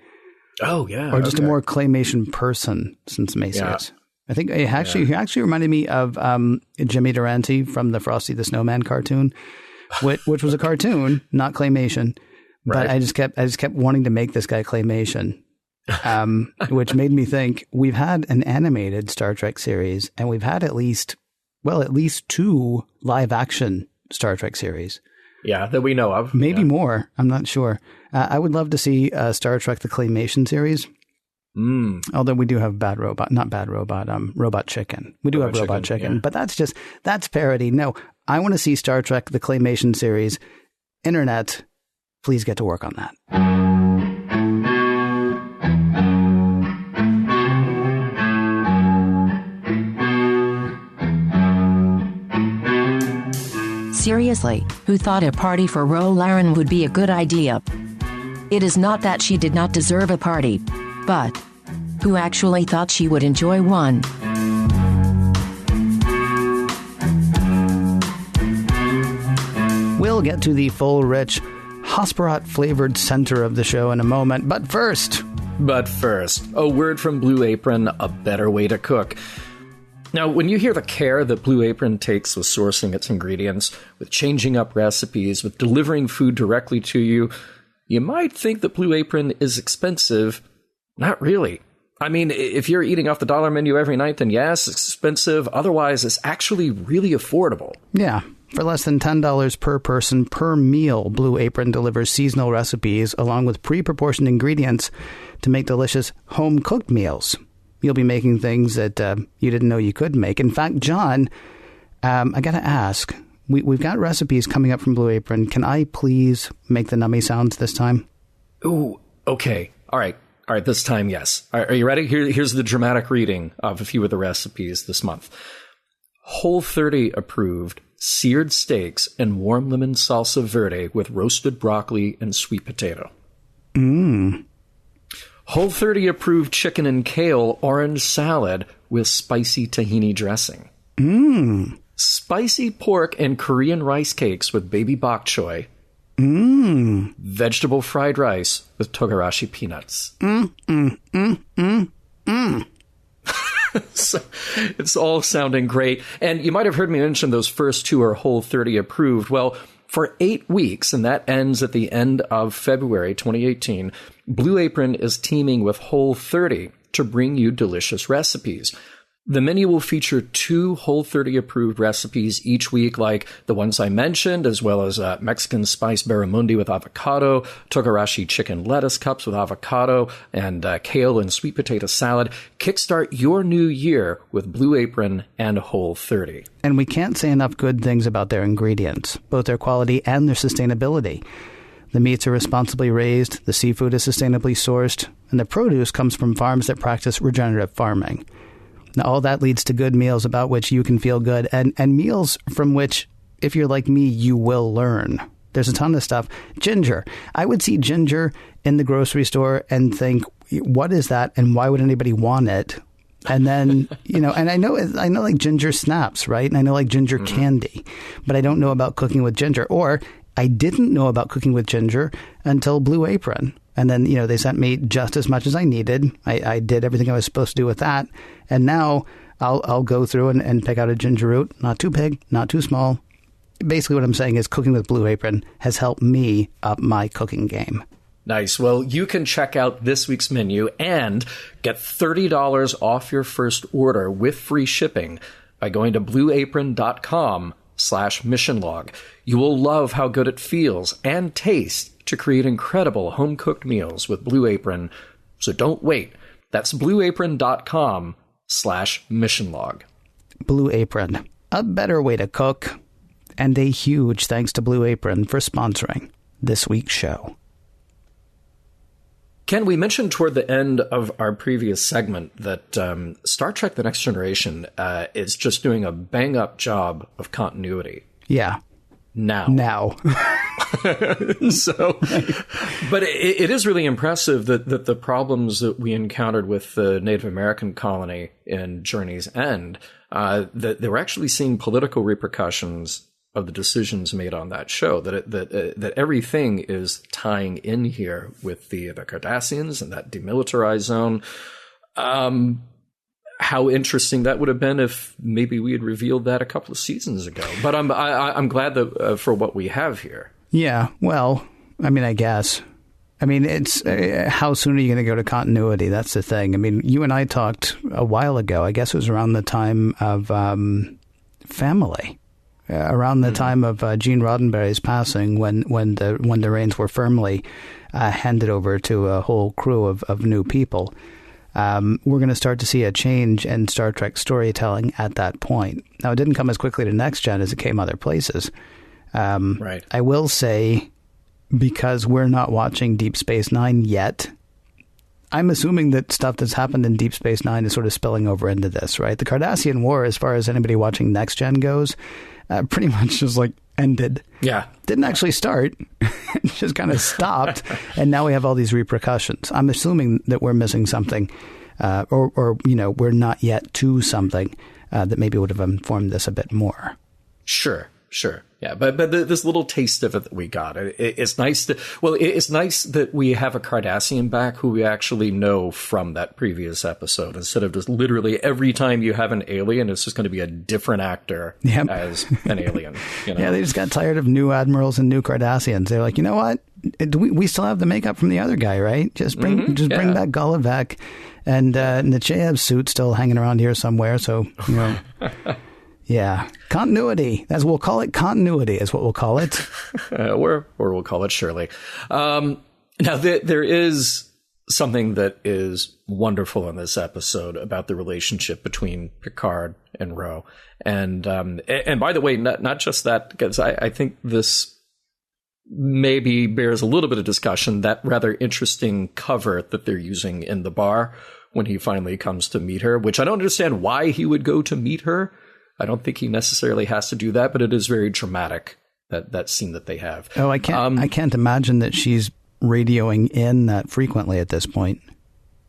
[SPEAKER 1] Oh, yeah.
[SPEAKER 2] Or just a more claymation person since Macias. Yeah. I think he actually reminded me of Jimmy Durante from the Frosty the Snowman cartoon, which was a cartoon, not claymation. But I just kept wanting to make this guy claymation. Which made me think we've had an animated Star Trek series and we've had at least 2 live action Star Trek series.
[SPEAKER 1] Yeah, that we know of.
[SPEAKER 2] Maybe more. I'm not sure. I would love to see Star Trek, the Claymation series. Although we do have Robot Chicken. We do have Robot Chicken, but that's parody. No, I want to see Star Trek, the Claymation series. Internet, please get to work on that.
[SPEAKER 3] Seriously, who thought a party for Laren would be a good idea? It is not that she did not deserve a party, but who actually thought she would enjoy one.
[SPEAKER 2] We'll get to the full, rich, Hosperat-flavored center of the show in a moment, but first,
[SPEAKER 1] a word from Blue Apron, a better way to cook. Now, when you hear the care that Blue Apron takes with sourcing its ingredients, with changing up recipes, with delivering food directly to you, you might think that Blue Apron is expensive. Not really. I mean, if you're eating off the dollar menu every night, then yes, it's expensive. Otherwise, it's actually really affordable.
[SPEAKER 2] Yeah. For less than $10 per person per meal, Blue Apron delivers seasonal recipes along with pre-proportioned ingredients to make delicious home-cooked meals. You'll be making things that you didn't know you could make. In fact, John, I got to ask, we've got recipes coming up from Blue Apron. Can I please make the nummy sounds this time?
[SPEAKER 1] Ooh, okay. All right, this time, yes. All right, are you ready? Here's the dramatic reading of a few of the recipes this month. Whole30 approved seared steaks and warm lemon salsa verde with roasted broccoli and sweet potato. Whole30 approved chicken and kale orange salad with spicy tahini dressing. Spicy pork and Korean rice cakes with baby bok choy. Vegetable fried rice with togarashi peanuts. So it's all sounding great. And you might have heard me mention those first 2 are Whole30 approved. Well, For 8 weeks, and that ends at the end of February 2018, Blue Apron is teaming with Whole30 to bring you delicious recipes. The menu will feature 2 Whole30 approved recipes each week, like the ones I mentioned, as well as Mexican spice barramundi with avocado, togarashi chicken lettuce cups with avocado, and kale and sweet potato salad. Kickstart your new year with Blue Apron and Whole30.
[SPEAKER 2] And we can't say enough good things about their ingredients, both their quality and their sustainability. The meats are responsibly raised, the seafood is sustainably sourced, and the produce comes from farms that practice regenerative farming. Now, all that leads to good meals about which you can feel good, and meals from which, if you're like me, you will learn. There's a ton of stuff. Ginger. I would see ginger in the grocery store and think, what is that, and why would anybody want it? And then, and I know like ginger snaps, right? And I know like ginger candy, but I don't know about cooking with ginger. Or I didn't know about cooking with ginger until Blue Apron. And then, they sent me just as much as I needed. I did everything I was supposed to do with that. And now I'll go through and pick out a ginger root. Not too big, not too small. Basically what I'm saying is cooking with Blue Apron has helped me up my cooking game.
[SPEAKER 1] Nice. Well, you can check out this week's menu and get $30 off your first order with free shipping by going to blueapron.com/missionlog. You will love how good it feels and tastes to create incredible home-cooked meals with Blue Apron. So don't wait. That's blueapron.com/missionlog.
[SPEAKER 2] Blue Apron, a better way to cook. And a huge thanks to Blue Apron for sponsoring this week's show.
[SPEAKER 1] Ken, we mentioned toward the end of our previous segment that Star Trek The Next Generation is just doing a bang-up job of continuity.
[SPEAKER 2] Yeah.
[SPEAKER 1] Now. So, but it is really impressive that the problems that we encountered with the Native American colony in Journey's End, that they were actually seeing political repercussions of the decisions made on that show, that everything is tying in here with the Cardassians and that demilitarized zone. How interesting that would have been if maybe we had revealed that a couple of seasons ago. But I'm glad that for what we have here.
[SPEAKER 2] Yeah, well, I mean, I guess. I mean, it's how soon are you going to go to continuity? That's the thing. I mean, you and I talked a while ago. I guess it was around the time of Family. Around the time of Gene Roddenberry's passing, when the reins were firmly handed over to a whole crew of new people, we're going to start to see a change in Star Trek storytelling at that point. Now, it didn't come as quickly to Next Gen as it came other places.
[SPEAKER 1] Right.
[SPEAKER 2] I will say, because we're not watching Deep Space Nine yet, I'm assuming that stuff that's happened in Deep Space Nine is sort of spilling over into this, right? The Cardassian War, as far as anybody watching Next Gen goes, pretty much just like ended.
[SPEAKER 1] Yeah.
[SPEAKER 2] Didn't actually start. It just kind of stopped. And now we have all these repercussions. I'm assuming that we're missing something or we're not yet to something that maybe would have informed this a bit more.
[SPEAKER 1] Sure. Yeah, but this little taste of it that we got, it's nice it's nice that we have a Cardassian back who we actually know from that previous episode, instead of just literally every time you have an alien, it's just going to be a different actor as an alien.
[SPEAKER 2] Yeah, they just got tired of new admirals and new Cardassians. They're like, you know what? We still have the makeup from the other guy, right? Just bring back Gullivac, and Nechayev's suit still hanging around here somewhere. So Yeah, continuity. We'll call it continuity is what we'll call it.
[SPEAKER 1] Or we'll call it Shirley. Now, there is something that is wonderful in this episode about the relationship between Picard and Ro. And by the way, not just that, because I think this maybe bears a little bit of discussion, that rather interesting cover that they're using in the bar when he finally comes to meet her, which I don't understand why he would go to meet her. I don't think he necessarily has to do that, but it is very dramatic, that scene that they have.
[SPEAKER 2] Oh, I can't imagine that she's radioing in that frequently at this point.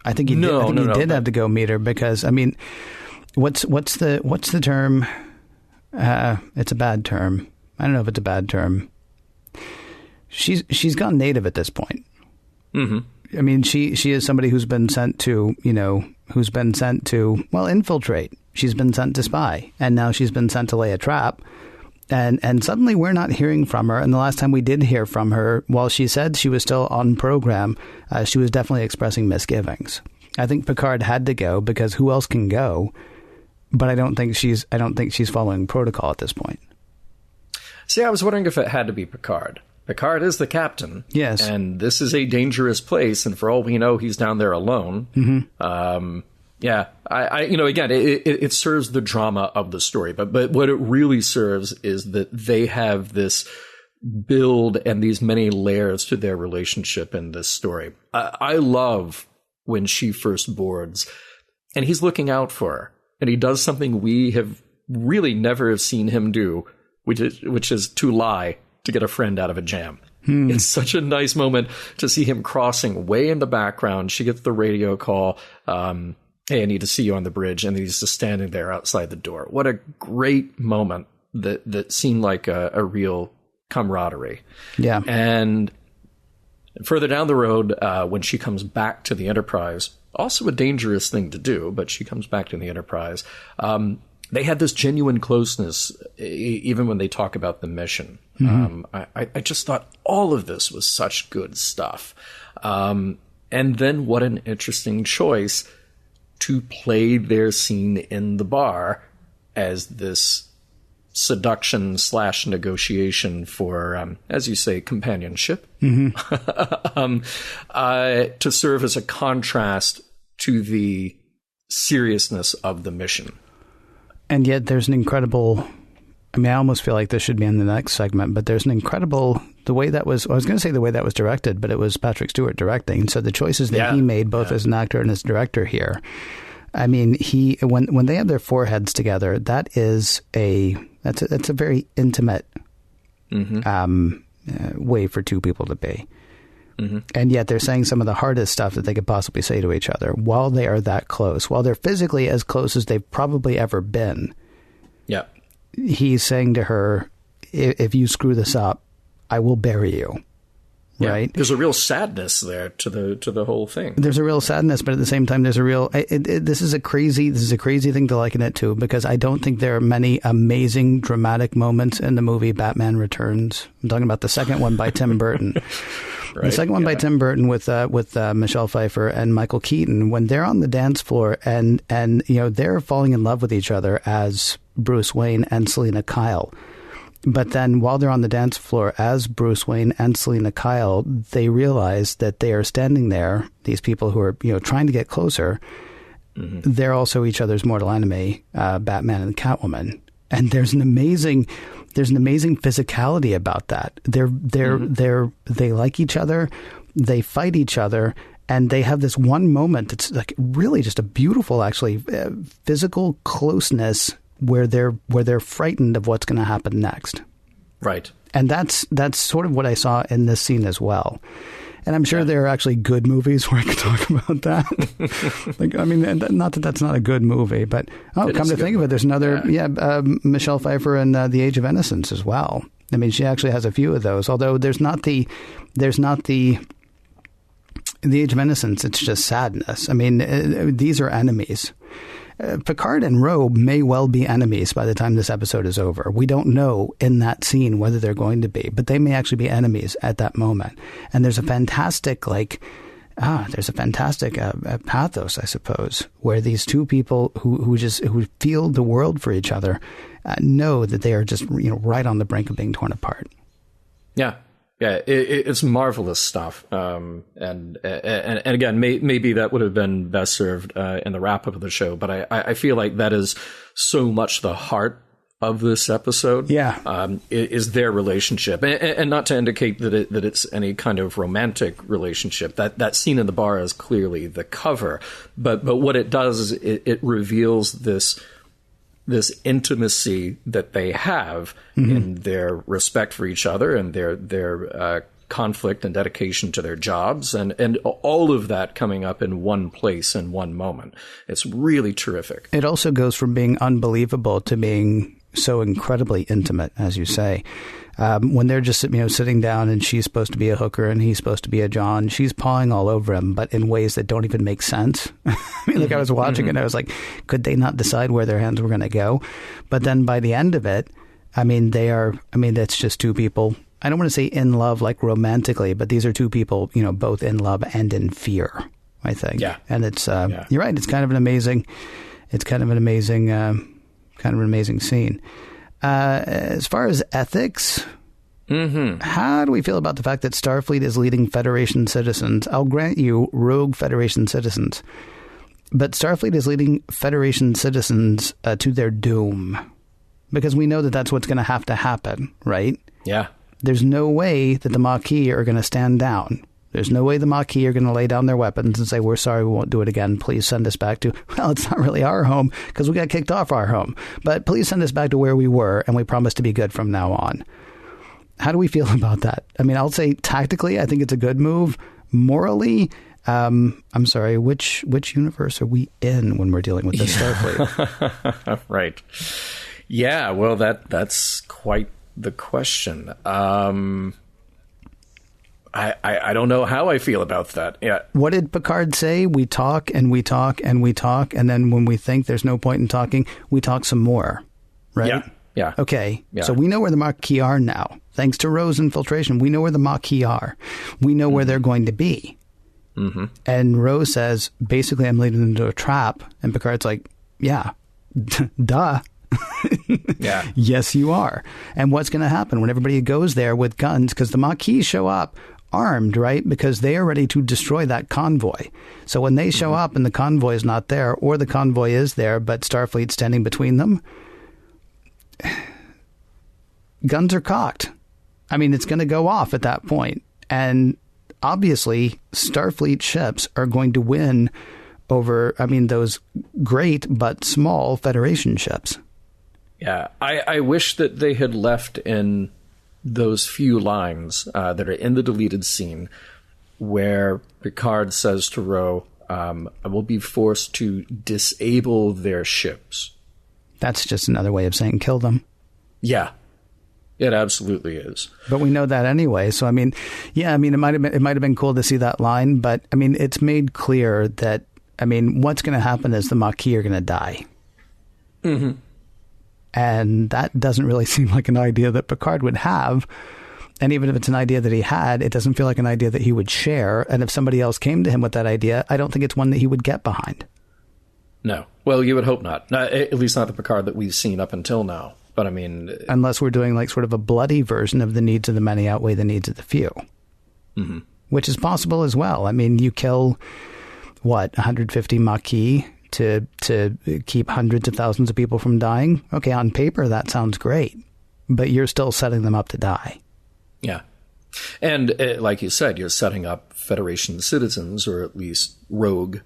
[SPEAKER 2] I think he did have to go meet her, because I mean, what's the term? It's a bad term. I don't know if it's a bad term. She's gone native at this point. Mm-hmm. I mean, she is somebody who's been sent to infiltrate. She's been sent to spy, and now she's been sent to lay a trap. And suddenly we're not hearing from her. And the last time we did hear from her, while she said she was still on program, she was definitely expressing misgivings. I think Picard had to go because who else can go? But I don't think she's following protocol at this point.
[SPEAKER 1] See, I was wondering if it had to be Picard. Picard is the captain.
[SPEAKER 2] Yes.
[SPEAKER 1] And this is a dangerous place. And for all we know, he's down there alone. Mm-hmm. Yeah, again, it serves the drama of the story, but what it really serves is that they have this build and these many layers to their relationship in this story. I love when she first boards and he's looking out for her and he does something we have really never seen him do, which is to lie to get a friend out of a jam. It's such a nice moment to see him crossing way in the background. She gets the radio call, hey, I need to see you on the bridge. And he's just standing there outside the door. What a great moment that seemed like a real camaraderie. Yeah. And further down the road, when she comes back to the Enterprise, also a dangerous thing to do, but she comes back to the Enterprise. They had this genuine closeness, even when they talk about the mission. Mm-hmm. I just thought all of this was such good stuff. And then what an interesting choice to play their scene in the bar as this seduction / negotiation for, as you say, companionship, mm-hmm. To serve as a contrast to the seriousness of the mission.
[SPEAKER 2] And yet there's an incredible, I almost feel like this should be in the next segment, but there's an incredible, I was going to say the way that was directed, but it was Patrick Stewart directing. So the choices that he made, both as an actor and as director here, when they have their foreheads together, that's a very intimate way for two people to be. Mm-hmm. And yet they're saying some of the hardest stuff that they could possibly say to each other while they are that close, while they're physically as close as they've probably ever been. Yeah. He's saying to her, if you screw this up, I will bury you. Yeah. Right.
[SPEAKER 1] There's a real sadness there to the whole thing.
[SPEAKER 2] There's a real sadness, but at the same time, there's a real. This is a crazy thing to liken it to, because I don't think there are many amazing dramatic moments in the movie Batman Returns. I'm talking about the second one by Tim Burton. Right, the second one by Tim Burton with Michelle Pfeiffer and Michael Keaton, when they're on the dance floor and they're falling in love with each other as Bruce Wayne and Selena Kyle. But then while they're on the dance floor as Bruce Wayne and Selena Kyle, they realize that they are standing there, these people who are, trying to get closer. Mm-hmm. They're also each other's mortal enemy, Batman and Catwoman. And there's an amazing physicality about that. They like each other, they fight each other, and they have this one moment that's like really just a beautiful, actually, physical closeness where they're frightened of what's going to happen next. Right. And that's sort of what I saw in this scene as well. And I'm sure there are actually good movies where I could talk about that. Not that that's not a good movie, but come to think of it, there's another, Michelle Pfeiffer in The Age of Innocence as well. I mean, she actually has a few of those, although there's not the Age of Innocence, it's just sadness. I mean, these are enemies. Picard and Ro may well be enemies by the time this episode is over. We don't know in that scene whether they're going to be, but they may actually be enemies at that moment. And there's a fantastic, pathos, I suppose, where these two people who feel the world for each other know that they are just right on the brink of being torn apart. Yeah. Yeah, it's marvelous stuff. And again, maybe that would have been best served in the wrap up of the show. But I feel like that is so much the heart of this episode. Yeah, is their relationship, and not to indicate that it's any kind of romantic relationship. That scene in the bar is clearly the cover. But what it does is it reveals this intimacy that they have in their respect for each other and their conflict and dedication to their jobs and all of that coming up in one place in one moment. It's really terrific. It also goes from being unbelievable to being so incredibly intimate, as you say. When they're just sitting down and she's supposed to be a hooker and he's supposed to be a John, she's pawing all over him, but in ways that don't even make sense. I was watching it and I was like, could they not decide where their hands were going to go? But then by the end of it, I mean, that's just two people. I don't want to say in love like romantically, but these are two people, both in love and in fear, I think.
[SPEAKER 1] Yeah.
[SPEAKER 2] And it's, you're right. It's kind of an amazing scene. As far as ethics, how do we feel about the fact that Starfleet is leading Federation citizens? I'll grant you rogue Federation citizens, but Starfleet is leading Federation citizens to their doom, because we know that that's what's going to have to happen, right?
[SPEAKER 1] Yeah.
[SPEAKER 2] There's no way that the Maquis are going to stand down. There's no way the Maquis are going to lay down their weapons and say, we're sorry, we won't do it again. Please send us back to, well, it's not really our home because we got kicked off our home. But please send us back to where we were, and we promise to be good from now on. How do we feel about that? I mean, I'll say tactically, I think it's a good move. Morally, I'm sorry, which universe are we in when we're dealing with this Starfleet?
[SPEAKER 1] Right. Yeah, well, that's quite the question. I don't know how I feel about that. Yeah.
[SPEAKER 2] What did Picard say? We talk and we talk and we talk, and then when we think there's no point in talking, we talk some more, right?
[SPEAKER 1] Yeah. Yeah.
[SPEAKER 2] Okay.
[SPEAKER 1] Yeah.
[SPEAKER 2] So we know where the Maquis are now. Thanks to Rose infiltration, we know where the Maquis are. We know where they're going to be. Mm-hmm. And Rose says, basically, I'm leading them into a trap. And Picard's like, yeah, duh.
[SPEAKER 1] Yeah.
[SPEAKER 2] Yes, you are. And what's going to happen when everybody goes there with guns? Because the Maquis show up armed, right? Because they are ready to destroy that convoy. So when they show up and the convoy is not there, or the convoy is there, but Starfleet's standing between them, guns are cocked. I mean, it's going to go off at that point. And obviously, Starfleet ships are going to win over, those great but small Federation ships.
[SPEAKER 1] Yeah, I wish that they had left in those few lines that are in the deleted scene where Picard says to Ro, I will be forced to disable their ships.
[SPEAKER 2] That's just another way of saying kill them.
[SPEAKER 1] Yeah, it absolutely is.
[SPEAKER 2] But we know that anyway. So, it might have been cool to see that line. But, it's made clear that, what's going to happen is the Maquis are going to die. Mm-hmm. And that doesn't really seem like an idea that Picard would have. And even if it's an idea that he had, it doesn't feel like an idea that he would share. And if somebody else came to him with that idea, I don't think it's one that he would get behind.
[SPEAKER 1] No. Well, you would hope not. At least not the Picard that we've seen up until now. But
[SPEAKER 2] unless we're doing like sort of a bloody version of the needs of the many outweigh the needs of the few, which is possible as well. You kill, 150 Maquis to keep hundreds of thousands of people from dying. Okay, on paper, that sounds great, but you're still setting them up to die.
[SPEAKER 1] Yeah. And like you said, you're setting up Federation citizens, or at least rogue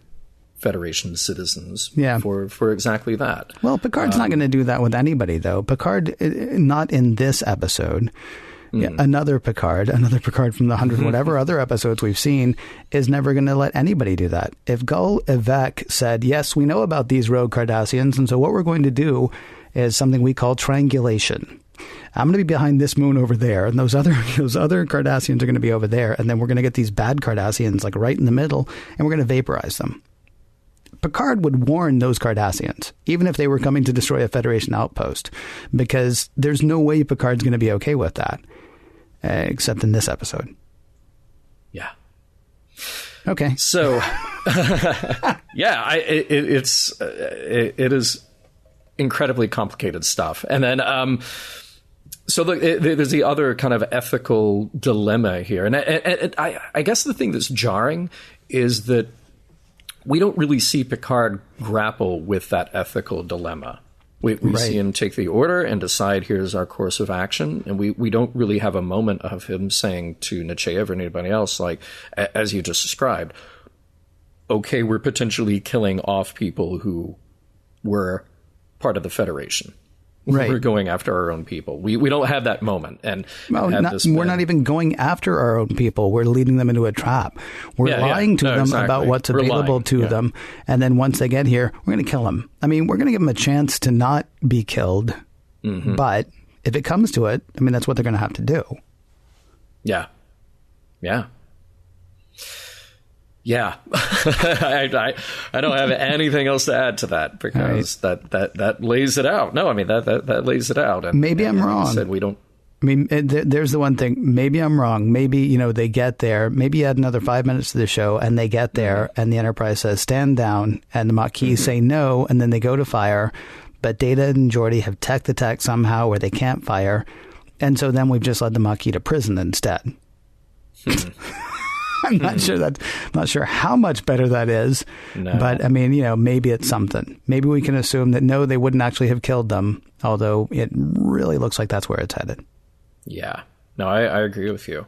[SPEAKER 1] Federation citizens, for exactly that.
[SPEAKER 2] Well, Picard's not going to do that with anybody, though. Picard, not in this episode. Yeah, another Picard from the 100 whatever other episodes we've seen is never going to let anybody do that. If Gul Evek said, yes, we know about these rogue Cardassians, and so what we're going to do is something we call triangulation. I'm going to be behind this moon over there, and those other Cardassians are going to be over there, and then we're going to get these bad Cardassians like right in the middle, and we're going to vaporize them. Picard would warn those Cardassians, even if they were coming to destroy a Federation outpost, because there's no way Picard's going to be okay with that, except in this episode.
[SPEAKER 1] Yeah.
[SPEAKER 2] Okay.
[SPEAKER 1] So, yeah, it is incredibly complicated stuff. And then, so look, there's the other kind of ethical dilemma here. And I guess the thing that's jarring is that we don't really see Picard grapple with that ethical dilemma. We see him take the order and decide, here's our course of action. And we don't really have a moment of him saying to Nechayev or anybody else, like, as you just described, okay, we're potentially killing off people who were part of the Federation. Right. We're going after our own people. We don't have that moment. And
[SPEAKER 2] we're not even going after our own people. We're leading them into a trap. We're lying to them about what's available to them. And then once they get here, we're going to kill them. We're going to give them a chance to not be killed. Mm-hmm. But if it comes to it, that's what they're going to have to do.
[SPEAKER 1] Yeah. Yeah. Yeah, I don't have anything else to add to that, because that lays it out. No, I mean that lays it out. And
[SPEAKER 2] maybe I'm wrong.
[SPEAKER 1] Like I said, we don't.
[SPEAKER 2] I mean, there's the one thing. Maybe I'm wrong. Maybe, they get there. Maybe add another 5 minutes to the show, and they get there, and the Enterprise says, stand down, and the Maquis say no, and then they go to fire. But Data and Geordi have teched the tech somehow where they can't fire. And so then we've just led the Maquis to prison instead. I'm not sure how much better that is. No. But, I mean, maybe it's something. Maybe we can assume that, no, they wouldn't actually have killed them, although it really looks like that's where it's headed.
[SPEAKER 1] Yeah. No, I agree with you.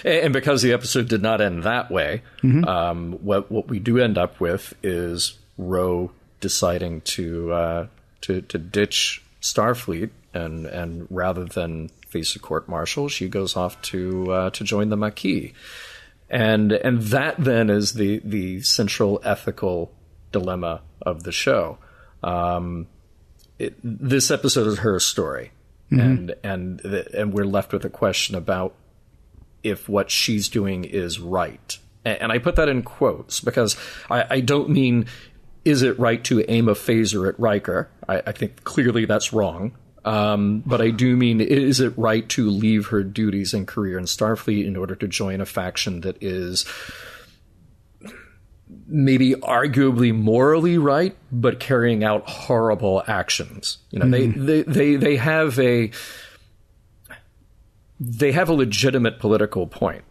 [SPEAKER 1] And because the episode did not end that way, what we do end up with is Ro deciding to ditch Starfleet, and rather than face a court-martial, she goes off to join the Maquis. And that then is the central ethical dilemma of the show. This episode is her story. And we're left with a question about if what she's doing is right. And I put that in quotes because I don't mean, is it right to aim a phaser at Riker? I think clearly that's wrong. But I do mean, is it right to leave her duties and career in Starfleet in order to join a faction that is maybe arguably morally right, but carrying out horrible actions? They have a legitimate political point,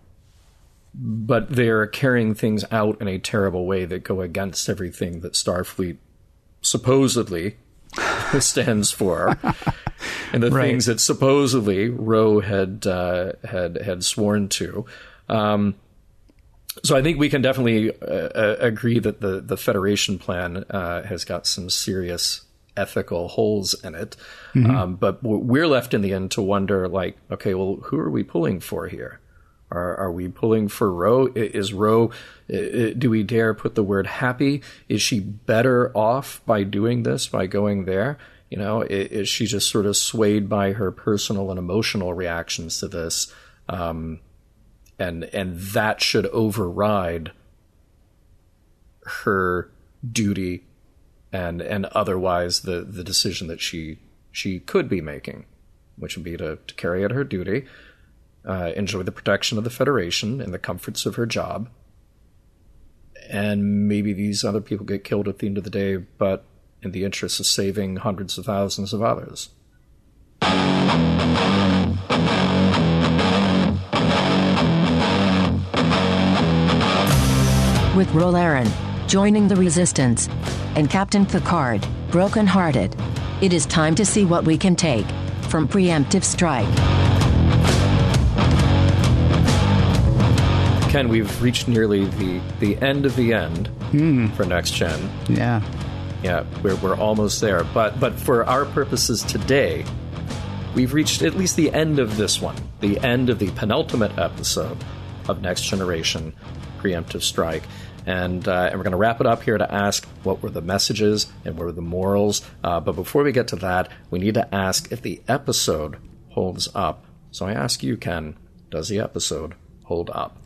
[SPEAKER 1] but they're carrying things out in a terrible way that go against everything that Starfleet supposedly stands for, and the things that supposedly Ro had sworn to. So I think we can definitely agree that the Federation plan has got some serious ethical holes in it. But we're left in the end to wonder, like, okay, well, who are we pulling for here? Are we pulling for Ro? Is Ro, do we dare put the word happy? Is she better off by doing this, by going there? Is she just sort of swayed by her personal and emotional reactions to this? And that should override her duty and otherwise the decision that she could be making, which would be to carry out her duty, enjoy the protection of the Federation and the comforts of her job, and maybe these other people get killed at the end of the day, but in the interest of saving hundreds of thousands of others.
[SPEAKER 3] With Laren joining the Resistance, and Captain Picard broken-hearted, it is time to see what we can take from Preemptive Strike.
[SPEAKER 1] Ken, we've reached nearly the end of the end for Next Gen.
[SPEAKER 2] Yeah,
[SPEAKER 1] we're almost there. But for our purposes today, we've reached at least the end of this one, the end of the penultimate episode of Next Generation Preemptive Strike. And we're going to wrap it up here to ask what were the messages and what were the morals. But before we get to that, we need to ask if the episode holds up. So I ask you, Ken, does the episode hold up?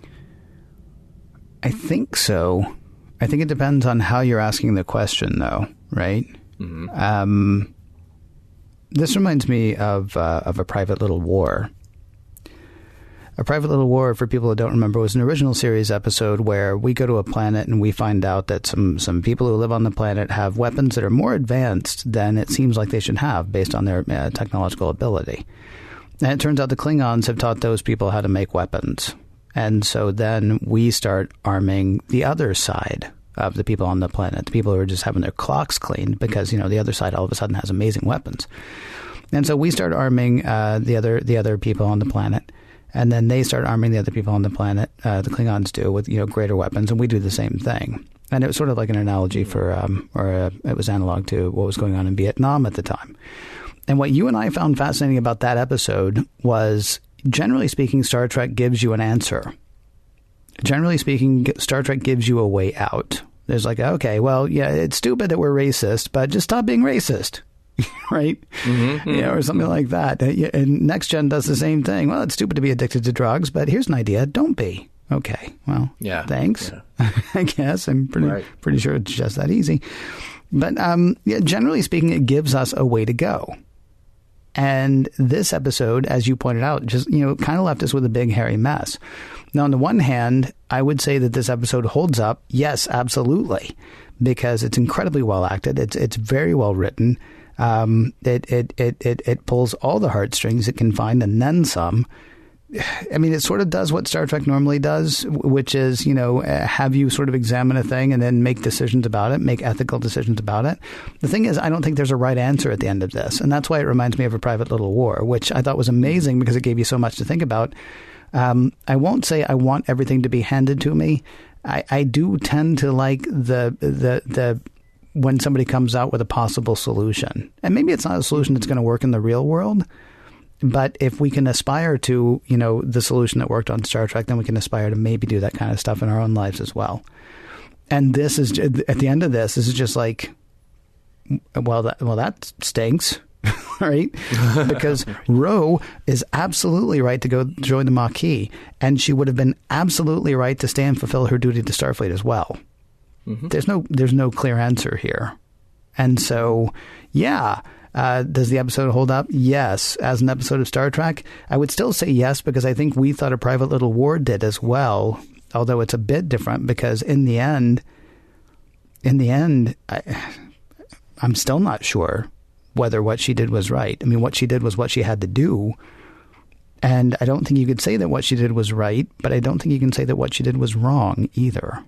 [SPEAKER 2] I think so. I think it depends on how you're asking the question, though, right? This reminds me of A Private Little War. A Private Little War, for people who don't remember, was an original series episode where we go to a planet and we find out that some people who live on the planet have weapons that are more advanced than it seems like they should have based on their technological ability. And it turns out the Klingons have taught those people how to make weapons. And so then we start arming the other side of the people on the planet, the people who are just having their clocks cleaned because, the other side all of a sudden has amazing weapons. And so we start arming the other people on the planet. And then they start arming the other people on the planet, the Klingons do, with greater weapons, and we do the same thing. And it was sort of like an analogy for, it was analog to what was going on in Vietnam at the time. And what you and I found fascinating about that episode was, generally speaking, Star Trek gives you an answer. Generally speaking, Star Trek gives you a way out. There's like, okay, well, yeah, it's stupid that we're racist, but just stop being racist. Right? Or something like that. And Next Gen does the same thing. Well, it's stupid to be addicted to drugs, but here's an idea. Don't be. Okay, well,
[SPEAKER 1] yeah,
[SPEAKER 2] thanks.
[SPEAKER 1] Yeah.
[SPEAKER 2] I guess I'm pretty sure it's just that easy. But generally speaking, it gives us a way to go. And this episode, as you pointed out, just, kind of left us with a big hairy mess. Now, on the one hand, I would say that this episode holds up. Yes, absolutely, because it's incredibly well acted. It's very well written. It pulls all the heartstrings it can find and then some. I mean, it sort of does what Star Trek normally does, which is, have you sort of examine a thing and then make decisions about it, make ethical decisions about it. The thing is, I don't think there's a right answer at the end of this. And that's why it reminds me of A Private Little War, which I thought was amazing because it gave you so much to think about. I won't say I want everything to be handed to me. I do tend to like the when somebody comes out with a possible solution. And maybe it's not a solution that's going to work in the real world. But if we can aspire to, the solution that worked on Star Trek, then we can aspire to maybe do that kind of stuff in our own lives as well. And this is, at the end of this is just like, that stinks, right? Because Ro is absolutely right to go join the Maquis, and she would have been absolutely right to stay and fulfill her duty to Starfleet as well. Mm-hmm. There's no clear answer here. And so, yeah. Does the episode hold up? Yes. As an episode of Star Trek, I would still say yes, because I think we thought A Private Little War did as well, although it's a bit different because in the end, I'm still not sure whether what she did was right. I mean, what she did was what she had to do. And I don't think you could say that what she did was right, but I don't think you can say that what she did was wrong either.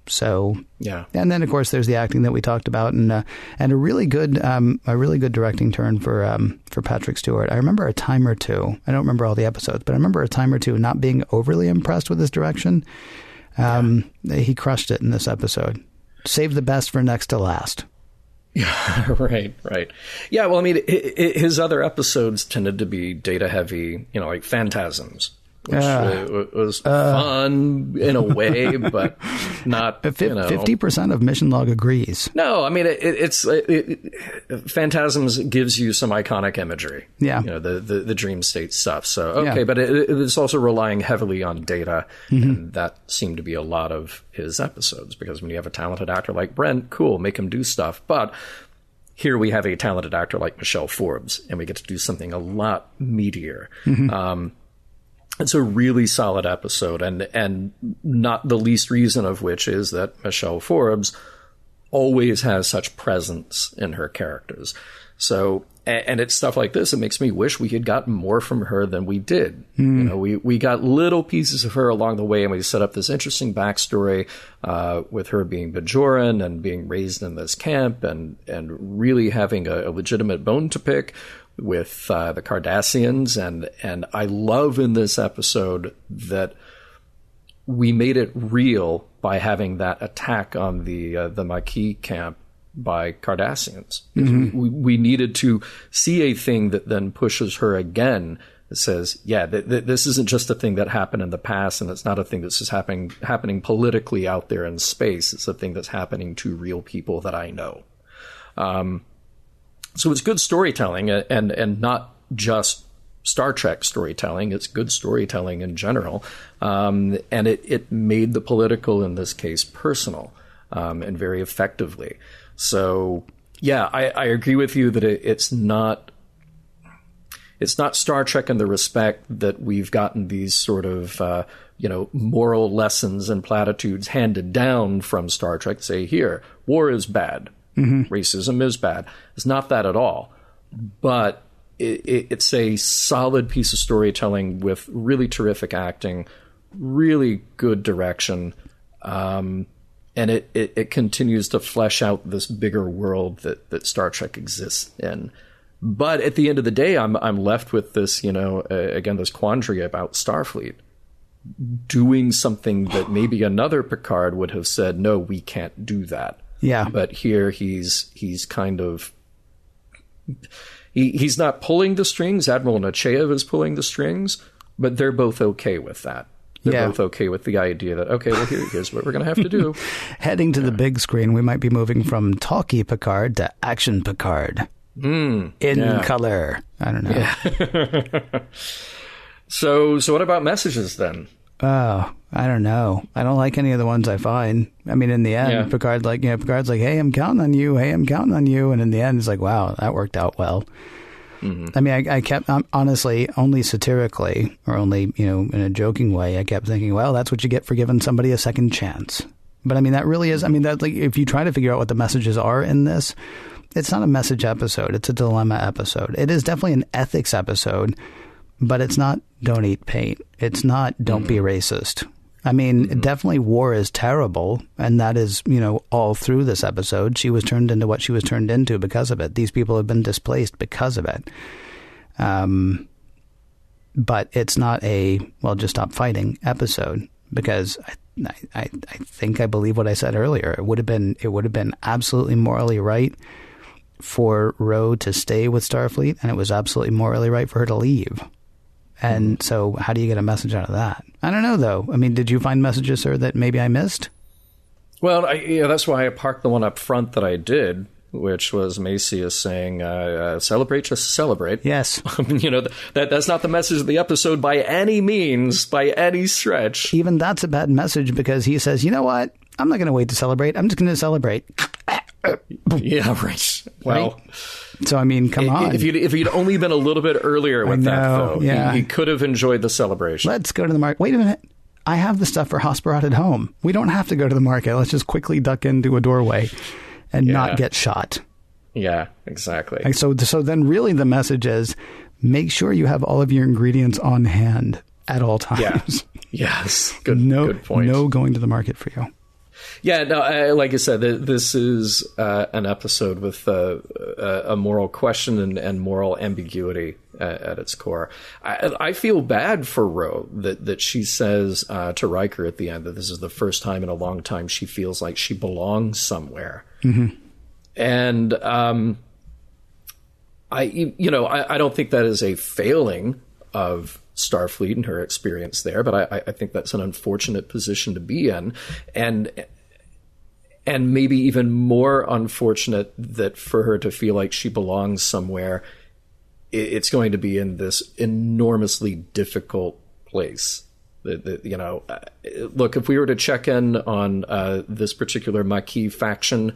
[SPEAKER 2] So, yeah. And then, of course, there's the acting that we talked about, and a really good directing turn for Patrick Stewart. I remember a time or two. I don't remember all the episodes, but I remember a time or two not being overly impressed with his direction. He crushed it in this episode. Save the best for next to last.
[SPEAKER 1] Yeah, right. Yeah, well, I mean, his other episodes tended to be data heavy, like Phantasms. Which was fun in a way, but not
[SPEAKER 2] 50% of Mission Log agrees.
[SPEAKER 1] No, I mean it's Phantasms gives you some iconic imagery.
[SPEAKER 2] Yeah,
[SPEAKER 1] the dream state stuff. So okay, but it's also relying heavily on data, and that seemed to be a lot of his episodes. Because when you have a talented actor like Brent, cool, make him do stuff, but here we have a talented actor like Michelle Forbes, and we get to do something a lot meatier. It's a really solid episode, and not the least reason of which is that Michelle Forbes always has such presence in her characters. So, and it's stuff like this, it makes me wish we had gotten more from her than we did. We got little pieces of her along the way, and we set up this interesting backstory with her being Bajoran and being raised in this camp and really having a legitimate bone to pick with the Cardassians, and I love in this episode that we made it real by having that attack on the Maquis camp by Cardassians. We needed to see a thing that then pushes her again. That says, this isn't just a thing that happened in the past, and it's not a thing that's just happening politically out there in space. It's a thing that's happening to real people that I know. So it's good storytelling, and not just Star Trek storytelling. It's good storytelling in general. And it made the political, in this case, personal, and very effectively. So, yeah, I agree with you that it's not Star Trek in the respect that we've gotten these sort of, moral lessons and platitudes handed down from Star Trek. Say, here, war is bad. Racism is bad. It's not that at all. But it's a solid piece of storytelling with really terrific acting, really good direction, and it continues to flesh out this bigger world that Star Trek exists in. But at the end of the day, I'm left with this, again, this quandary about Starfleet doing something that maybe another Picard would have said, no, we can't do that.
[SPEAKER 2] Yeah.
[SPEAKER 1] But here he's kind of he's not pulling the strings. Admiral Nechayev is pulling the strings, but they're both okay with that. They're both okay with the idea that, okay, well, here's what we're going to have to do.
[SPEAKER 2] Heading to the big screen, we might be moving from talkie Picard to action Picard. In color. I don't know.
[SPEAKER 1] Yeah. So what about messages then?
[SPEAKER 2] Oh, I don't know. I don't like any of the ones I find. I mean, in the end, Picard's like, hey, I'm counting on you. Hey, I'm counting on you. And in the end, it's like, wow, that worked out well. Mm-hmm. I mean, I kept, honestly, only satirically or only, in a joking way, I kept thinking, well, that's what you get for giving somebody a second chance. But I mean, that really is, that, like, if you try to figure out what the messages are in this, it's not a message episode. It's a dilemma episode. It is definitely an ethics episode, but it's not don't eat paint. It's not don't be racist. I mean, definitely war is terrible. And that is, all through this episode. She was turned into what she was turned into because of it. These people have been displaced because of it. But it's not a, well, just stop fighting episode, because I think I believe what I said earlier. It would have been absolutely morally right for Ro to stay with Starfleet, and it was absolutely morally right for her to leave. And so how do you get a message out of that? I don't know, though. I mean, did you find messages, sir, that maybe I missed? Well,
[SPEAKER 1] that's why I parked the one up front that I did, which was Maquis saying, celebrate, just celebrate.
[SPEAKER 2] Yes.
[SPEAKER 1] That's not the message of the episode by any means, by any stretch.
[SPEAKER 2] Even that's a bad message, because he says, you know what? I'm not going to wait to celebrate. I'm just going to celebrate.
[SPEAKER 1] Yeah, right. Well...
[SPEAKER 2] Right? So, I mean, come on.
[SPEAKER 1] If you'd only been a little bit earlier with that, though, he could have enjoyed the celebration.
[SPEAKER 2] Let's go to the market. Wait a minute. I have the stuff for Hosperat at home. We don't have to go to the market. Let's just quickly duck into a doorway and not get shot.
[SPEAKER 1] Yeah, exactly.
[SPEAKER 2] And so then really the message is, make sure you have all of your ingredients on hand at all times.
[SPEAKER 1] Yeah. Yes. Good point.
[SPEAKER 2] No going to the market for you.
[SPEAKER 1] Yeah, no, like I said, this is an episode with a moral question and moral ambiguity at its core. I feel bad for Ro that she says to Riker at the end that this is the first time in a long time she feels like she belongs somewhere. Mm-hmm. And I don't think that is a failing of Starfleet and her experience there, but I think that's an unfortunate position to be in, and maybe even more unfortunate that for her to feel like she belongs somewhere, it's going to be in this enormously difficult place. Look, if we were to check in on this particular Maquis faction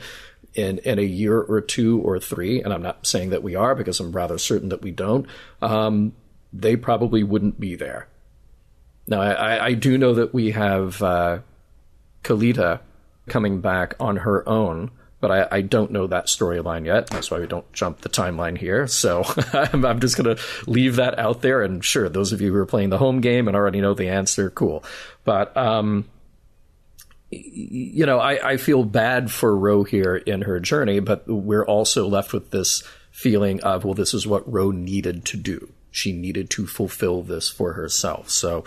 [SPEAKER 1] in a year or two or three, and I'm not saying that we are, because I'm rather certain that we don't, they probably wouldn't be there. Now, I do know that we have Kalita coming back on her own, but I don't know that storyline yet. That's why we don't jump the timeline here. So I'm just going to leave that out there. And sure, those of you who are playing the home game and already know the answer, cool. But, I feel bad for Ro here in her journey, but we're also left with this feeling of, well, this is what Ro needed to do. She needed to fulfill this for herself. So,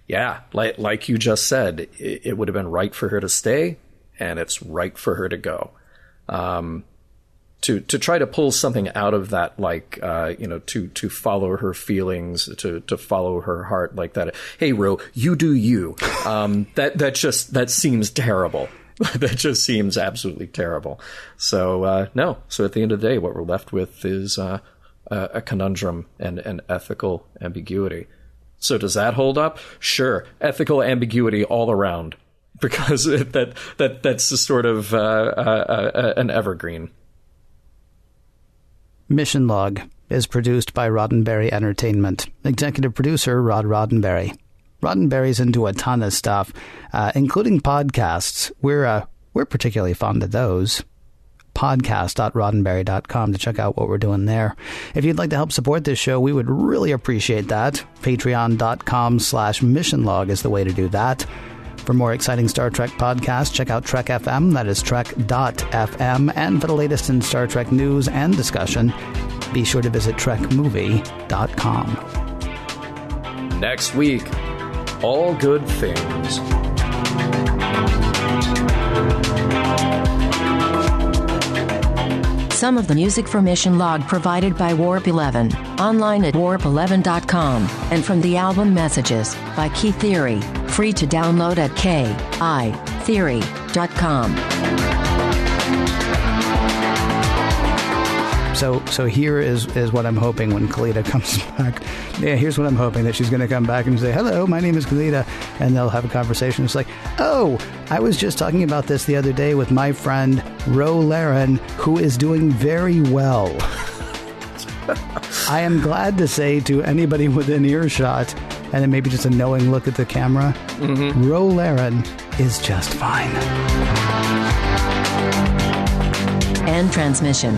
[SPEAKER 1] yeah, like you just said, it would have been right for her to stay, and it's right for her to go. To try to pull something out of that, like, to follow her feelings, to follow her heart like that. Hey, Ro, you do you. That seems terrible. That just seems absolutely terrible. So, no. So at the end of the day, what we're left with is a conundrum and an ethical ambiguity. So does that hold up? Sure. Ethical ambiguity all around, because that's a sort of an evergreen.
[SPEAKER 2] Mission Log is produced by Roddenberry Entertainment. Executive producer Rod Roddenberry. Roddenberry's into a ton of stuff, including podcasts. We're particularly fond of those. podcast.roddenberry.com to check out what we're doing there. If you'd like to help support this show, we would really appreciate that. Patreon.com/missionlog is the way to do that. For more exciting Star Trek podcasts, check out Trek FM, that is trek.fm. And for the latest in Star Trek news and discussion, be sure to visit trekmovie.com.
[SPEAKER 1] Next week, all good things.
[SPEAKER 3] Some of the music for Mission Log provided by Warp 11, online at warp11.com, and from the album Messages by Key Theory, free to download at kitheory.com.
[SPEAKER 2] So here is what I'm hoping when Kalita comes back. Yeah, here's what I'm hoping, that she's going to come back and say, hello, my name is Kalita, and they'll have a conversation. It's like, oh, I was just talking about this the other day with my friend Laren, who is doing very well. I am glad to say to anybody within earshot, and then maybe just a knowing look at the camera, Laren is just fine.
[SPEAKER 3] End transmission.